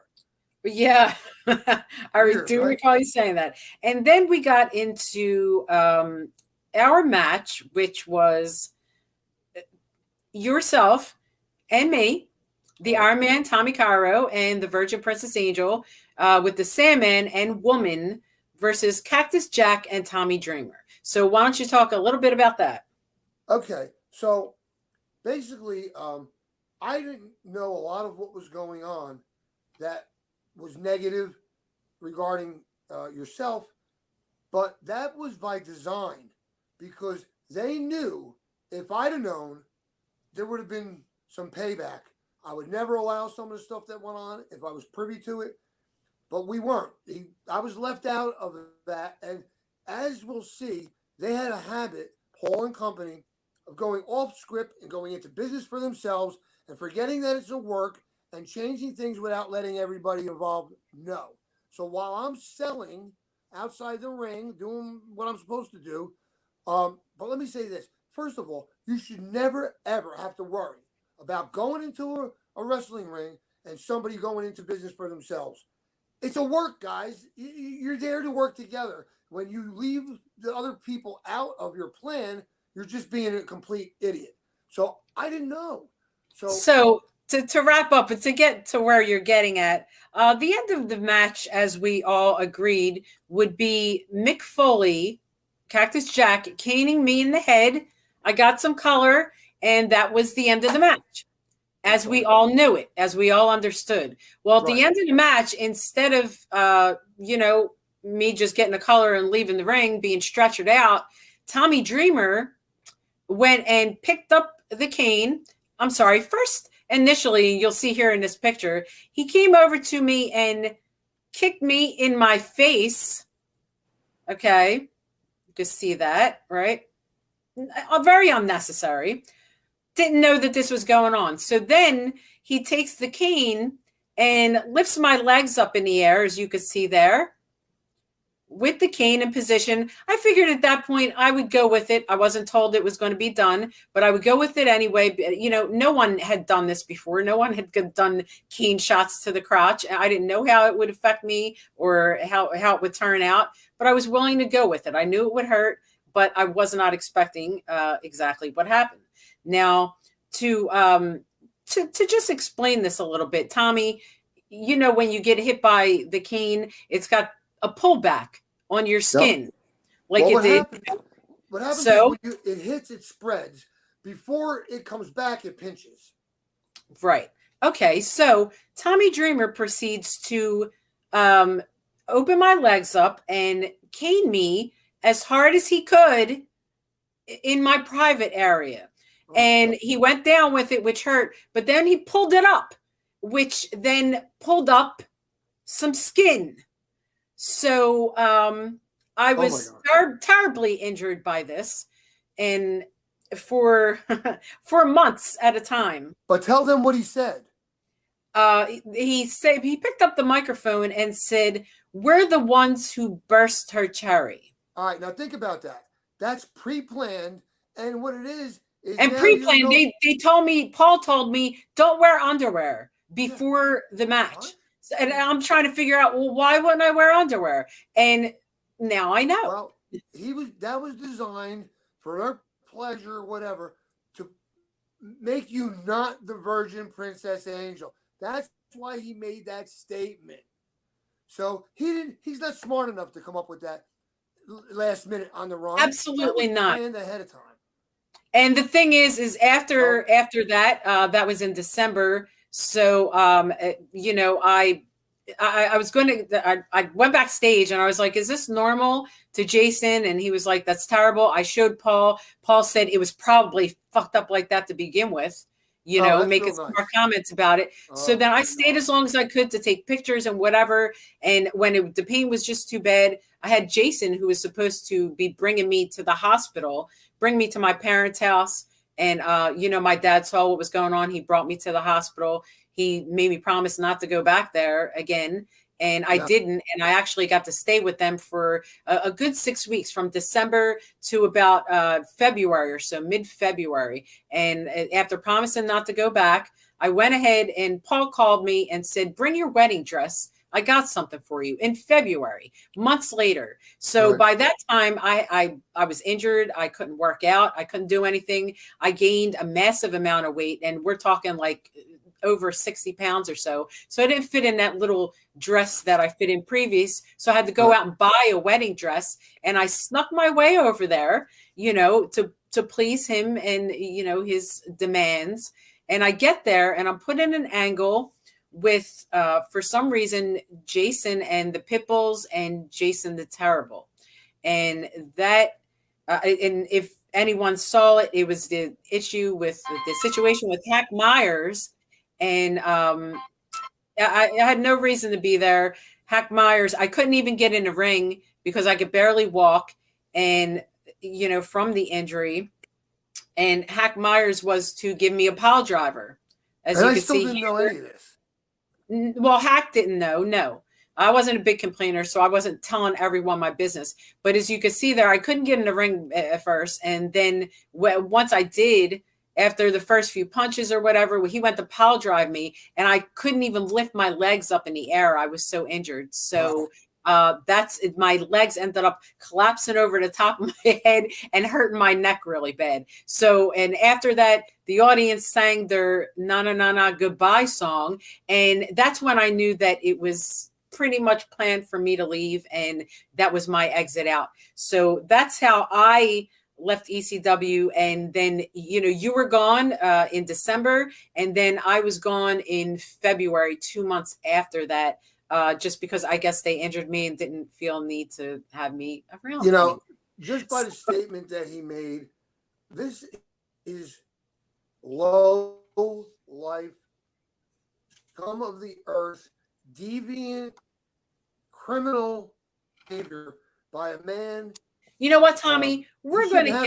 Yeah, I do recall you saying that. And then we got into our match, which was yourself and me, the Ironman Tommy Cairo and the Virgin Princess Angel, with the Sandman and Woman versus Cactus Jack and Tommy Dreamer. So why don't you talk a little bit about that? Okay, so basically, I didn't know a lot of what was going on that was negative regarding yourself, but that was by design because they knew if I'd have known, there would have been some payback. I would never allow some of the stuff that went on if I was privy to it, but we weren't. I was left out of that, and as we'll see, they had a habit, Paul and company, of going off script and going into business for themselves and forgetting that it's a work and changing things without letting everybody involved know. So while I'm selling outside the ring, doing what I'm supposed to do, but let me say this. First of all, you should never, ever have to worry about going into a wrestling ring and somebody going into business for themselves. It's a work, guys. You're there to work together. When you leave the other people out of your plan, you're just being a complete idiot. So I didn't know. So to wrap up and to get to where you're getting at, the end of the match, as we all agreed, would be Mick Foley, Cactus Jack, caning me in the head. I got some color, and that was the end of the match, as we all knew it, as we all understood. Well, at the end of the match, instead of me just getting a color and leaving the ring, being stretchered out, Tommy Dreamer went and picked up the cane. I'm sorry. First, initially, you'll see here in this picture, he came over to me and kicked me in my face. Okay. You can see that, right? Very unnecessary. Didn't know that this was going on. So then he takes the cane and lifts my legs up in the air, as you can see there, with the cane in position. I figured at that point I would go with it. I wasn't told it was going to be done, but I would go with it anyway. You know, no one had done this before. No one had done cane shots to the crotch. I didn't know how it would affect me or how it would turn out, but I was willing to go with it. I knew it would hurt, but I was not expecting exactly what happened. Now, to just explain this a little bit, Tommy, you know, when you get hit by the cane, it's got a pullback on your skin, like it did. What happens is when it hits, it spreads. Before it comes back, it pinches. Right. Okay. So Tommy Dreamer proceeds to open my legs up and cane me as hard as he could in my private area. And he went down with it, which hurt, but then he pulled it up, which then pulled up some skin. So I was terribly injured by this, and for months at a time. But tell them what he said. He picked up the microphone and said, "We're the ones who burst her cherry." All right, now think about that. That's pre-planned, and what it is and pre-planned. They told me, Paul told me, don't wear underwear before the match. What? And I'm trying to figure out, well, why wouldn't I wear underwear? And now I know. Well, that was designed for their pleasure or whatever, to make you not the virgin princess angel. That's why he made that statement. So he's not smart enough to come up with that last minute on the run. Absolutely not. Planned ahead of time. And the thing is after that, that was in December. So, you know, I was going to, I went backstage and I was like, is this normal to Jason? And he was like, that's terrible. I showed Paul. Paul said it was probably fucked up like that to begin with, you know, making some more comments about it. So then I stayed as long as I could to take pictures and whatever. And when the pain was just too bad, I had Jason, who was supposed to be bringing me to the hospital, bring me to my parents' house. And, you know, my dad saw what was going on. He brought me to the hospital. He made me promise not to go back there again. And I didn't. And I actually got to stay with them for a good 6 weeks, from December to about February or so, mid-February. And after promising not to go back, I went ahead and Paul called me and said, bring your wedding dress. I got something for you in February, months later. So by that time, I was injured. I couldn't work out. I couldn't do anything. I gained a massive amount of weight, and we're talking like over 60 pounds or so. So I didn't fit in that little dress that I fit in previous. So I had to go out and buy a wedding dress, and I snuck my way over there, you know, to please him and, you know, his demands. And I get there and I'm put in an angle with, for some reason, Jason and the Pitbulls and Jason the Terrible. And that, and if anyone saw it, it was the issue with the situation with Hack Myers. And I had no reason to be there. Hack Myers, I couldn't even get in the ring because I could barely walk, and, you know, from the injury. And Hack Myers was to give me a pile driver. As you can see, I still didn't know any of this. Well, Hack didn't know. No, I wasn't a big complainer, so I wasn't telling everyone my business. But as you can see there, I couldn't get in the ring at first. And then once I did, after the first few punches or whatever, he went to pile drive me, and I couldn't even lift my legs up in the air. I was so injured. So that's it. My legs ended up collapsing over the top of my head and hurting my neck really bad. So, and after that, the audience sang their na na na na goodbye song. And that's when I knew that it was pretty much planned for me to leave. And that was my exit out. So that's how I left ECW. And then, you know, you were gone in December, and then I was gone in February, 2 months after that, just because I guess they injured me and didn't feel need to have me around. You know, just by the statement that he made, this is low life, scum of the earth, deviant, criminal behavior by a man. You know what, Tommy? We're going to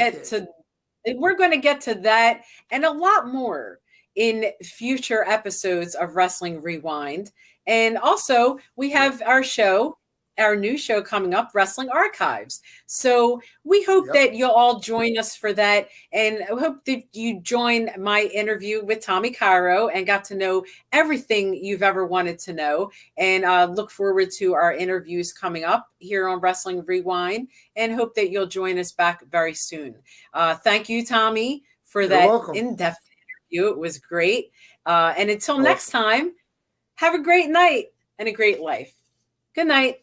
get to that and a lot more in future episodes of Wrestling Rewind. And also, we have our show, our new show coming up, Wrestling Archives. So we hope that you'll all join us for that. And I hope that you join my interview with Tommy Cairo and got to know everything you've ever wanted to know. And look forward to our interviews coming up here on Wrestling Rewind, and hope that you'll join us back very soon. Thank you, Tommy, for that in-depth interview. It was great. And until next time, have a great night and a great life. Good night.